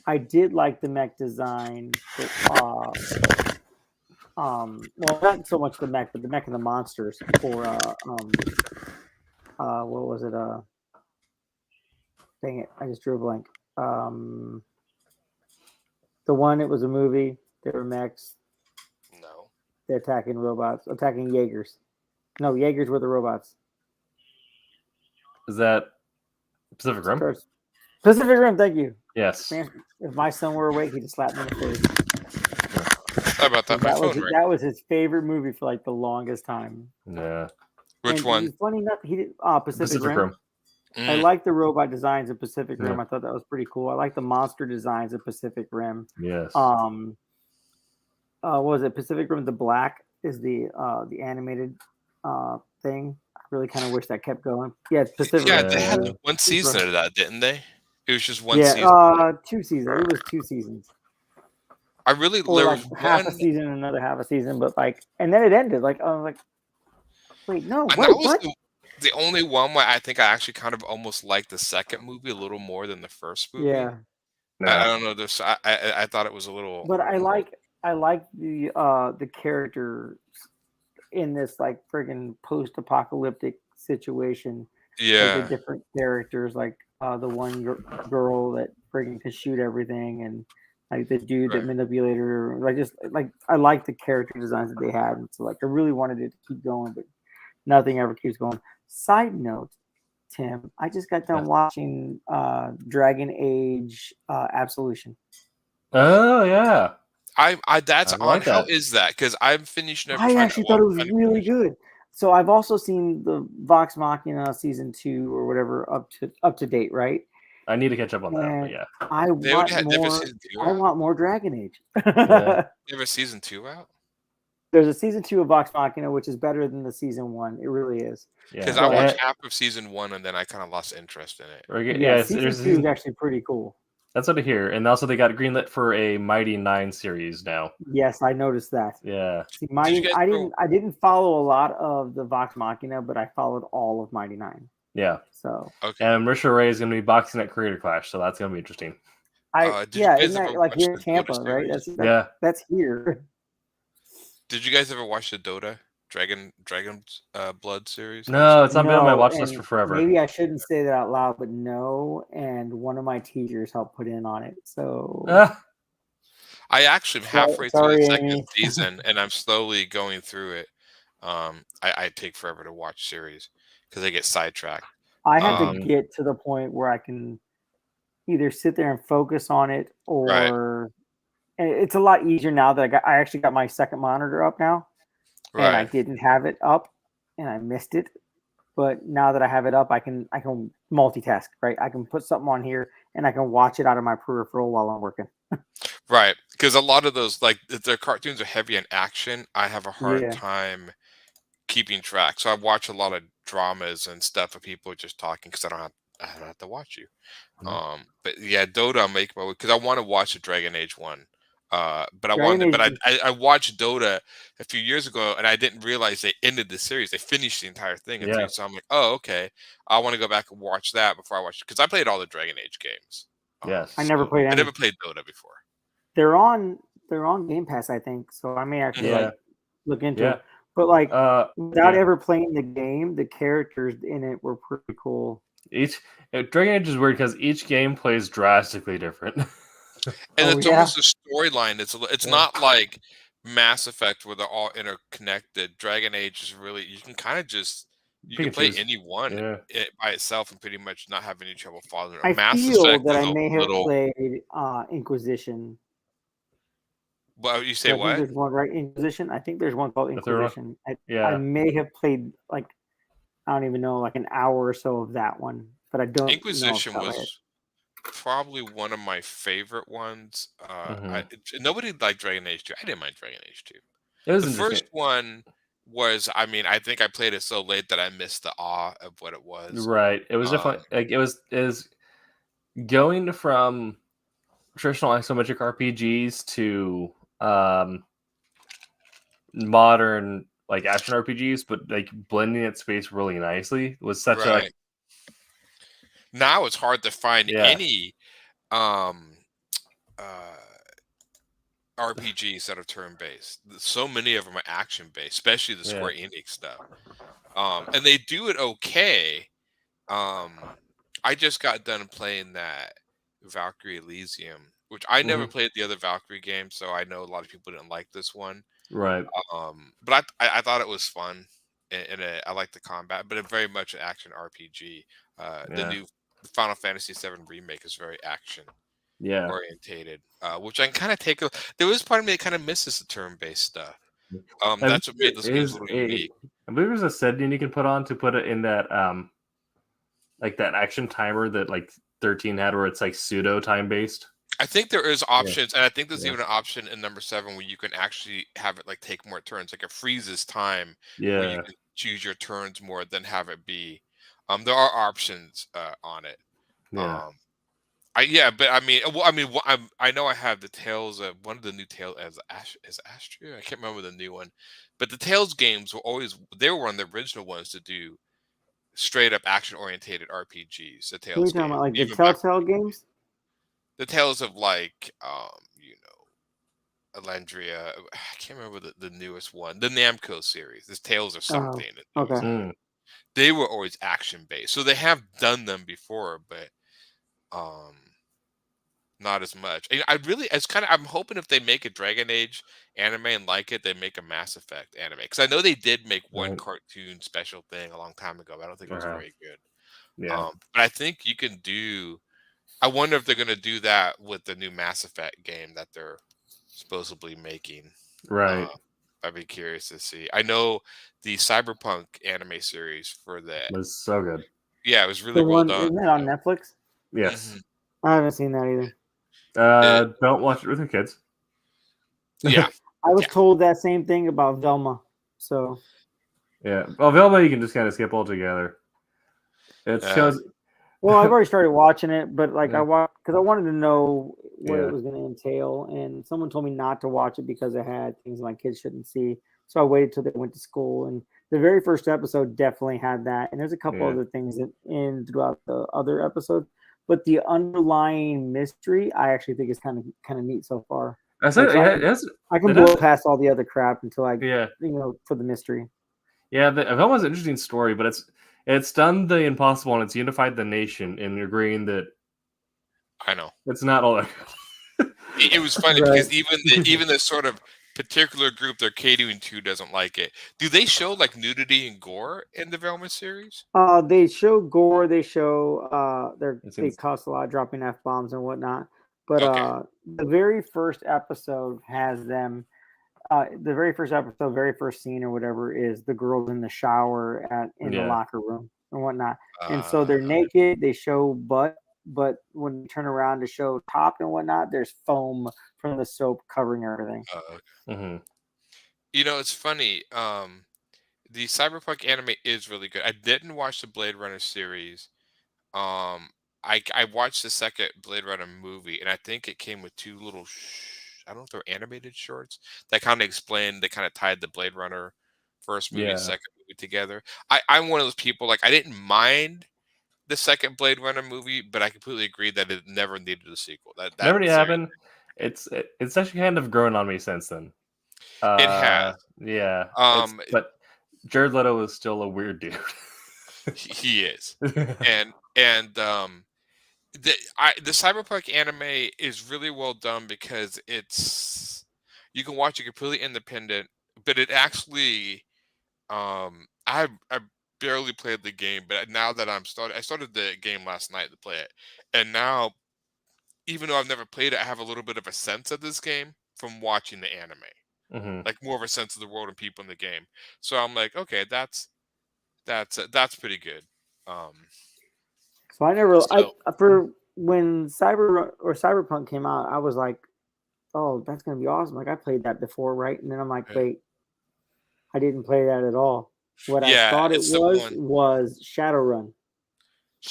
I did like the mech design. Well, not so much the mech, but the mech and the monsters for what was it? Dang it, I just drew a blank. The one, it was a movie. They were mechs. No. They're attacking robots, attacking Jaegers. No, Jaegers were the robots. Is that Pacific Rim? Starts- Pacific Rim, thank you. Yes. Man, if my son were awake, he'd just slap me in the face. Sorry about that. My phone rang. That was his favorite movie for like the longest time. Yeah. Which And one? Funny enough, he did Pacific Rim. I Mm, like the robot designs of Pacific Rim. Yeah. I thought that was pretty cool. I like the monster designs of Pacific Rim. Yes. What was it? Pacific Rim: The Black is the animated thing. I really kind of wish that kept going. Yeah, it's Pacific yeah, Rim. they had Yeah. one season of that, didn't they? It was just one Yeah, season. 2 seasons. It was 2 seasons. I really Or there like was half a one. season and another half a season, but like, and then it ended. Like, I was like, wait, no, And wait, that was what? the only one where I think I actually kind of almost liked the second movie a little more than the first movie. Yeah, I don't know. This I thought it was a little. but I like the characters in this like friggin' post-apocalyptic situation. Like Yeah. the different characters, like the one girl that friggin' could shoot everything, and like the dude that Right. manipulated her. Like just like I like the character designs that they had, and so like I really wanted it to keep going, but nothing ever keeps going. Side note, Tim, I just got done watching Dragon Age Absolution. Oh yeah. That's I on. like How that. is that? Because I'm finishing up. I trying actually to, thought it I'm was trying to really finish- good. So I've also seen the Vox Machina season 2 or whatever up to date, right? I need to catch up on that, but And yeah. I They want have a more. season 2 I out. want more Dragon Age. Yeah. They have a season 2 out. There's a season 2 of Vox Machina, which is better than the season 1. It really is. Because Yeah. I watched And- half of season 1 and then I kind of lost interest in it. Yeah, it's- season there's 2 a season- is actually pretty cool. That's what I hear. And also they got greenlit for a Mighty 9 series now. Yes, I noticed that. Yeah. See, you guys I didn't follow a lot of the Vox Machina, but I followed all of Mighty 9. Yeah. So Okay. And Marisha Ray is going to be boxing at Creator Clash, so that's going to be interesting. Did you yeah, guys isn't ever that like watch here in the Tampa, Dota right? series? Yeah. That's here. Did you guys ever watch the Dota Dragon's Blood series? No, it's not been on my No, watch list and for forever. Maybe I shouldn't say that out loud, but no. And one of my teachers helped put in on it. So Ah, I actually am halfway Sorry, through the Amy. second season, and I'm slowly going through it. I take forever to watch series because I get sidetracked. I have to Um, get to the point where I can either sit there and focus on it, or and it's a lot easier now that I actually got my second monitor up now, and I Right. didn't have it up, and I missed it. But now that I have it up, I can multitask, right? I can put something on here and I can watch it out of my peripheral while I'm working. Right. Because a lot of those, like, if their cartoons are heavy in action, I have a hard Yeah. time keeping track. So I watch a lot of dramas and stuff of people just talking because I don't have to watch you. But yeah, Dota, I'm making my way because I want to watch the Dragon Age one. But I Dragon wanted, but Age I watched Dota a few years ago, and I didn't realize they ended the series. They finished the entire thing. Yeah. So I'm like, oh, okay. I want to go back and watch that before I watch it because I played all the Dragon Age games. Yes. I never played I any. never played Dota before. They're on Game Pass, I think. So I may actually Yeah. like look into Yeah. it. But like without yeah. ever playing the game, the characters in it were pretty cool. Dragon Age is weird because each game plays drastically different. And Oh, it's yeah? almost a storyline. It's Yeah. not like Mass Effect where they're all interconnected. Dragon Age is really you can kind of just you Pick can and play choose. any one Yeah. by itself and pretty much not have any trouble following it. I Mass feel Effect that is I a may have little. played Inquisition. Well, you say I think what? there's one, right? Inquisition. I think there's one called The third one? Inquisition. I Yeah. may have played like I don't even know, like an hour or so of that one, but I don't. Inquisition know off the top of my head. was probably one of my favorite ones. Mhm. Nobody liked Dragon Age 2. I didn't mind Dragon Age 2. It was The interesting. first one was, I mean, I think I played it so late that I missed the awe of what it was. Right. It was definitely like it was going from traditional isometric RPGs to modern like action RPGs, but like blending its space really nicely was such a Right. like, Now it's hard to find Yeah. any RPGs that are turn based. So many of them are action based, especially the Square Enix stuff. And they do it okay. I just got done playing that Valkyrie Elysium, which I never played the other Valkyrie game, so I know a lot of people didn't like this one. right. But I thought it was fun, I like the combat, but it's very much an action RPG. The Yeah. new Final Fantasy VII remake is very action Yeah. orientated, which I can kind of take. There was part of me that kind of misses the turn-based stuff. I That's what made those games is a little unique. I believe there's a setting you can put on to put it in that like that action timer that like 13 had, where it's like pseudo time based. I think there is options, and I think there's Yeah. even an option in number 7 where you can actually have it like take more turns, like it freezes time where you Yeah. can choose your turns more than have it be. There are options on it. Yeah. But I know I have the Tales of one of the new Tales as Astria. I can't remember the new one, but the Tales games they were one of the original ones to do straight up action orientated RPGs. The What are you Tales talking game, about, like the even back Telltale games? the Tales of like Alendria. I can't remember the newest one, the Namco series. This Tales of something. Oh, okay. Mm. They were always action based, so they have done them before, but not as much. I'm hoping if they make a Dragon Age anime and like it, they make a Mass Effect anime, because I know they did make one Right. cartoon special thing a long time ago, but I don't think it was Uh-huh. very good. Yeah. But I think you can do. I wonder if they're going to do that with the new Mass Effect game that they're supposedly making. Right. I'd be curious to see. I know the Cyberpunk anime series for that. It was so good. Yeah, it was really The well one done. isn't that on Netflix? Yes. I haven't seen that either. Don't watch it with your kids. Yeah. I was Yeah. told that same thing about Velma. So Yeah. Well, Velma, you can just kind of skip altogether. It's because well, I've already started watching it, but like Yeah. I watched because I wanted to know what Yeah. it was going to entail, and someone told me not to watch it because it had things my kids shouldn't see. So I waited till they went to school, and the very first episode definitely had that, and there's a couple Yeah. other things in throughout the other episodes, but the underlying mystery I actually think is kind of neat so far. I said, Like, yeah, it's, I can it blow is- past all the other crap until I, yeah, for the mystery. yeah. Velma's an interesting story, but it's done the impossible and it's unified the nation in agreeing that I know. it's not all that. It was funny Right. because even the sort of particular group they're catering to doesn't like it. Do they show like nudity and gore in the Velma series? They show gore. They show It they seems- cuss a lot, dropping f-bombs and whatnot. But Okay. the very first episode has them. The very first episode, very first scene or whatever is the girls in the shower in the Yeah. locker room and whatnot. And so they're naked. They show butt, but when you turn around to show top and whatnot, there's foam from the soap covering everything. Mhm. It's funny. The Cyberpunk anime is really good. I didn't watch the Blade Runner series. I watched the second Blade Runner movie, and I think it came with two little. I don't know if they're animated shorts that kind of tied the Blade Runner first movie and Yeah. second movie together. I'm one of those people, like, I didn't mind the second Blade Runner movie, but I completely agree that it never needed a sequel. That Never did series- happen. It's actually kind of grown on me since then. It has. Yeah. Um, but Jared Leto is still a weird dude. He is, and the Cyberpunk anime is really well done because you can watch it completely independent, but it actually I barely played the game, but now that I started the game last night to play it, and now even though I've never played it, I have a little bit of a sense of this game from watching the anime, Mhm. like more of a sense of the world and people in the game. So I'm like, okay, that's pretty good. So I never, So- for when Cyberpunk came out, I was like, oh, that's gonna be awesome. Like I played that before, right? And then I'm like, Yeah. wait, I didn't play that at all. What Yeah, I thought it it's the was Shadowrun.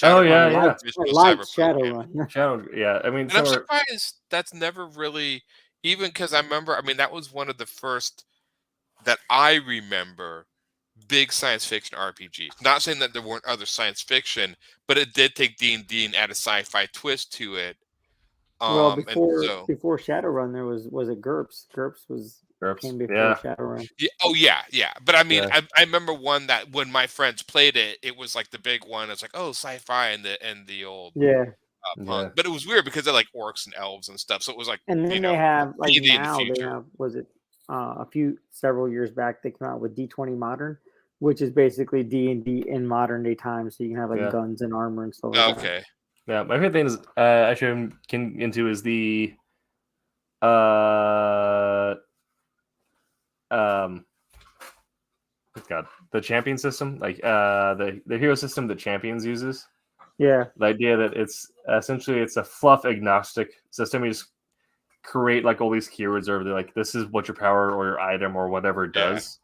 Oh, yeah, Shadowrun yeah. is I the liked Cyberpunk game. Shadowrun. Shadow. Yeah. I mean, And I'm so surprised that's never really, even because I remember, that was one of the first that I remember big science fiction RPGs. Not saying that there weren't other science fiction, but it did take D&D and add a sci-fi twist to it. Well, And so, before Shadowrun, there was it GURPS? GURPS came before yeah. Shadowrun. yeah. But I mean, Yeah. I remember one that when my friends played it, it was like the big one. It's like, oh, sci-fi and the old Yeah, punk. Yeah. But it was weird because they're like orcs and elves and stuff. So it was like, and then they have like D&D in the now they future. have several years back they came out with D20 Modern, which is basically D&D in modern day times. So you can have like Yeah. guns and armor and stuff like that. Okay. Yeah, my favorite thing is actually I'm into is the God, the champion system, like the hero system that champions uses. Yeah. The idea that it's essentially it's a fluff agnostic system. You just create like all these keywords over there, like this is what your power or your item or whatever it does,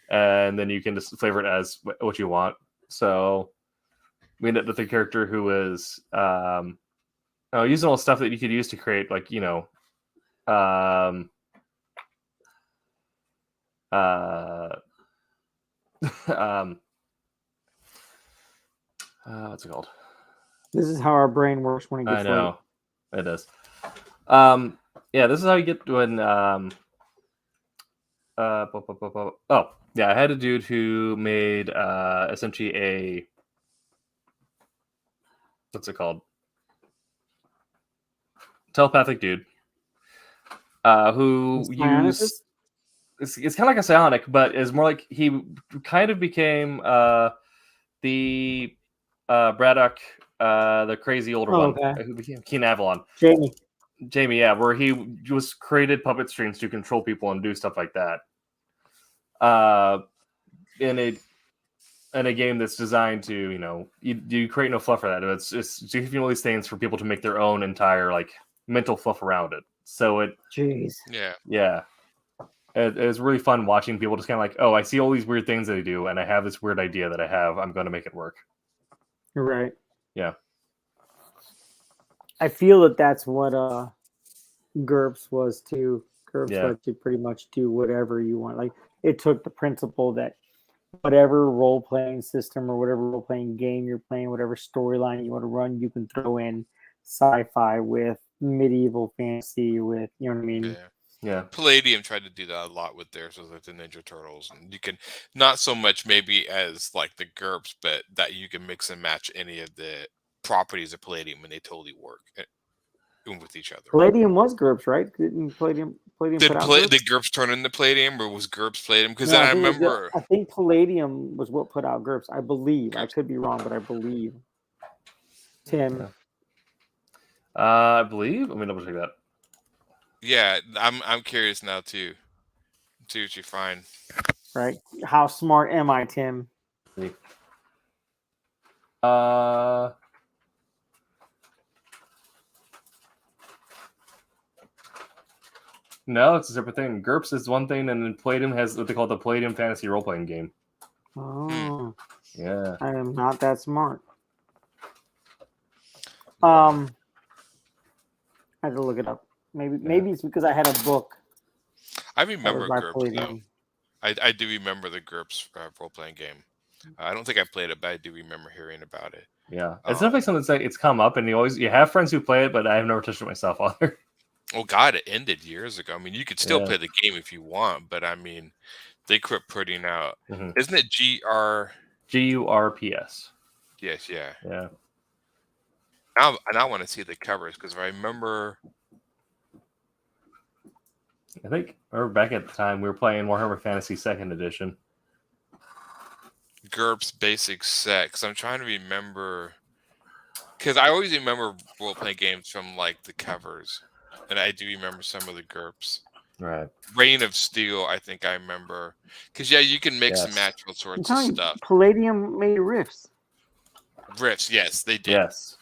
and then you can just flavor it as what you want. So we ended up with a character who is using all the stuff that you could use to create, like what's it called? This is how our brain works when it I gets know late. it is. Yeah, this is how you get when oh yeah, I had a dude who made essentially a what's it called? Telepathic dude. Who used it's kind of like a psionic, but it's more like he kind of became the Braddock, the crazy older one, who became Keen Avalon. Jamie, yeah, where he was created puppet strings to control people and do stuff like that. In a game that's designed to, you create no fluff for that. It's giving all these things for people to make their own entire like mental fluff around it. So it, yeah. It's really fun watching people just kind of like, oh, I see all these weird things that they do, and I have this weird idea that I have. I'm going to make it work. You're right. Yeah. I feel that that's what GURPS was too. GURPS let you pretty much do whatever you want. Like it took the principle that whatever role-playing system or whatever role-playing game you're playing, whatever storyline you want to run, you can throw in sci-fi with medieval fantasy with, you know what I mean? Yeah. Palladium tried to do that a lot with theirs, with like the Ninja Turtles, and you can not so much maybe as like the GURPS, but that you can mix and match any of the properties of Palladium, and they totally work with each other. Palladium was GURPS, right? Didn't Palladium did GURPS turn into Palladium, or was GURPS Palladium? Because I remember, I think Palladium was what put out GURPS. I believe. I could be wrong, but I believe. Tim. I believe. Let me double check that. Yeah, I'm curious now too. See what you find. Right? How smart am I, Tim? No, it's a separate thing. GURPS is one thing, and then Palladium has what they call the Palladium Fantasy Role-Playing Game. Oh. Yeah. I am not that smart. I had to look it up. Maybe it's because I had a book. I remember GURPS, though. I do remember the GURPS role-playing game. I don't think I played it, but I do remember hearing about it. Yeah, it's definitely something that's like it's come up, and you have friends who play it, but I have never touched it myself either. Oh God, it ended years ago. I mean, you could still play the game if you want, but I mean, they quit putting out. Isn't it GURPS? Yes, yeah. Yeah. Now I want to see the covers because I remember. I think back at the time we were playing Warhammer Fantasy 2nd Edition. GURPS basic set, because I'm trying to remember. Because I always remember role-playing games from like the covers, and I do remember some of the GURPS. Right. Reign of Steel, I think I remember. Because you can mix and match all sorts of stuff. Palladium made Rifts. Rifts, yes, they did. Yes.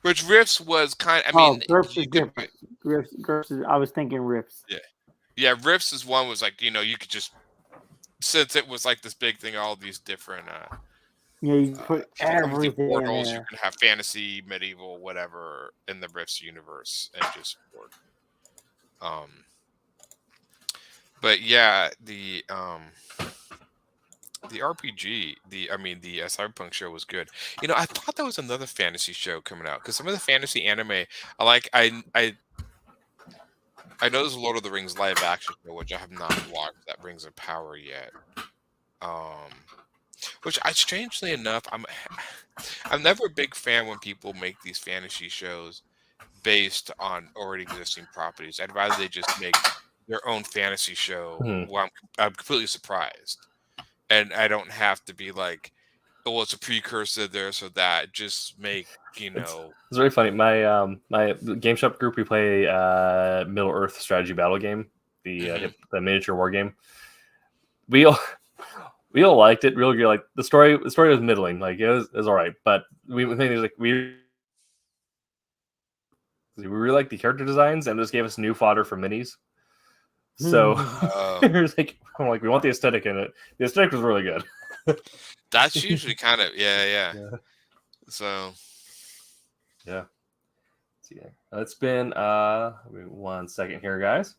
Which Rifts was kind of, I mean, GURPS is different. GURPS is, I was thinking Rifts. Yeah, Rifts is one was like, you could just, since it was like this big thing, all these different you put everything portals, in you can have fantasy, medieval, whatever in the Rifts universe and just work. But yeah, the RPG, the Cyberpunk show was good. I thought there was another fantasy show coming out because some of the fantasy anime I like. I know there's a Lord of the Rings live action show which I have not watched. That Rings of Power yet. Which strangely enough, I'm never a big fan when people make these fantasy shows based on already existing properties. I'd rather they just make their own fantasy show. Well, I'm completely surprised and I don't have to be like, oh, it's a precursor to this or that. Just make It's very funny. My game shop group, we play Middle Earth strategy battle game, the miniature war game. We all liked it. Really, like the story was middling. Like it was all right, but we really like the character designs, and this gave us new fodder for minis. So I'm like, we want the aesthetic in it. The aesthetic was really good. That's usually kind of yeah. So yeah. Let's see here. It's been 1 second here, guys.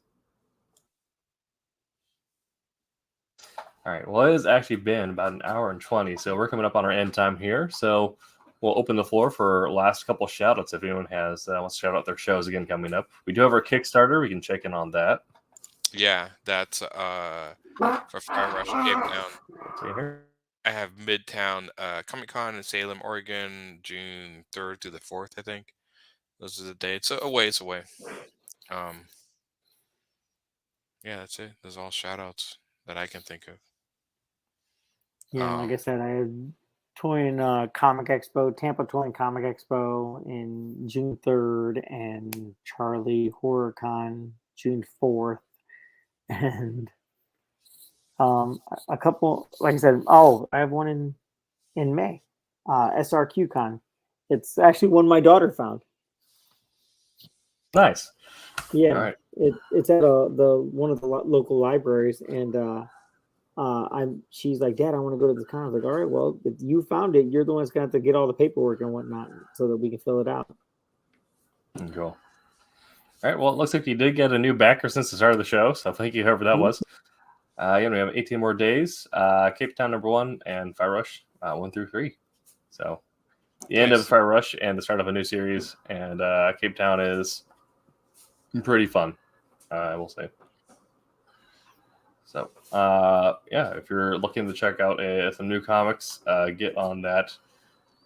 All right. Well, it has actually been about an hour and 20, so we're coming up on our end time here. So we'll open the floor for last couple shout outs if anyone has wants to shout out their shows again coming up. We do have our Kickstarter. We can check in on that. Yeah, that's for Fire Rush Cape Town. I have Midtown Comic Con in Salem, Oregon, June 3rd to the 4th, I think. Those are the dates. So a ways away. Yeah, that's it. Those are all shout outs that I can think of. Yeah, like I said, I had Toy and Comic Expo, Tampa Toy and Comic Expo in June 3rd, and Charlie Horror Con June 4th. And a couple, like I said, I have one in May, SRQ Con. It's actually one my daughter found. Nice. Yeah, all right. It's at one of the local libraries, and she's like, Dad, I want to go to the con. I was like, all right, well, if you found it, you're the one that's gonna have to get all the paperwork and whatnot so that we can fill it out. Cool. All right. Well, it looks like you did get a new backer since the start of the show, so thank you, whoever that was. Again, we have 18 more days. Cape Town #1 and Fire Rush 1 through 3. So the end of Fire Rush and the start of a new series, and Cape Town is pretty fun, I will say. So yeah, if you're looking to check out some new comics, get on that,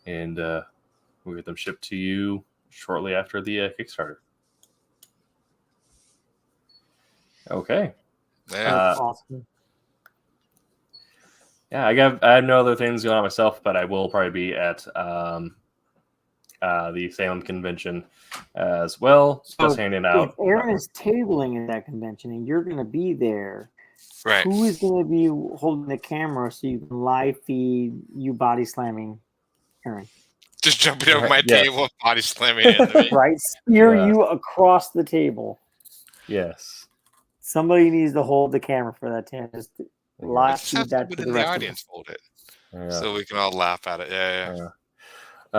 and we'll get them shipped to you shortly after the Kickstarter. Okay. That's awesome. Yeah, I have no other things going on myself, but I will probably be at the Salem convention as well, just handing out. If Aaron is tabling at that convention and you're going to be there, right? Who is going to be holding the camera so you can live feed you body slamming Aaron? Just jumping over my table and body slamming into me. Right? Spear you across the table. Yes. Somebody needs to hold the camera for that time. Just live feed that to the audience. Hold it, so we can all laugh at it. Yeah.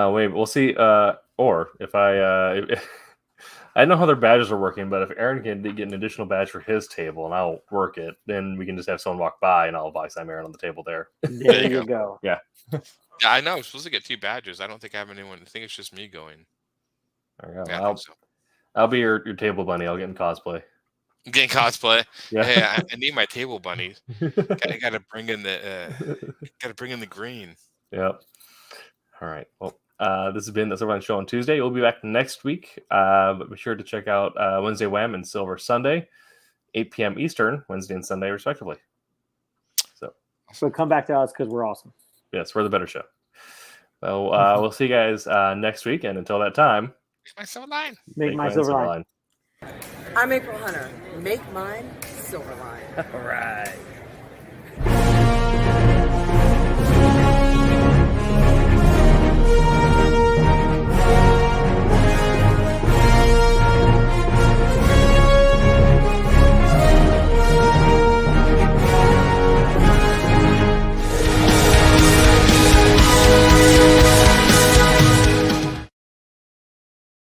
Wait, we'll see. Or if I know how their badges are working, but if Aaron can get an additional badge for his table and I'll work it, then we can just have someone walk by and I'll buy some Aaron on the table there. There you go. Yeah. Yeah, I know. I'm supposed to get 2 badges. I don't think I have anyone. I think it's just me going. Yeah, I'll be your table bunny. I'll get in cosplay. Getting cosplay. Yeah. Hey, I need my table bunnies. I gotta bring in the green. Yep. All right. Well, this has been the Silverline Show on Tuesday. We'll be back next week. But be sure to check out Wednesday Wham and Silver Sunday, 8 p.m. Eastern, Wednesday and Sunday, respectively. So come back to us because we're awesome. Yes, we're the better show. So we'll see you guys next week. And until that time, make my Silverline. Make my Silverline. I'm April Hunter. Make mine Silverline. All right.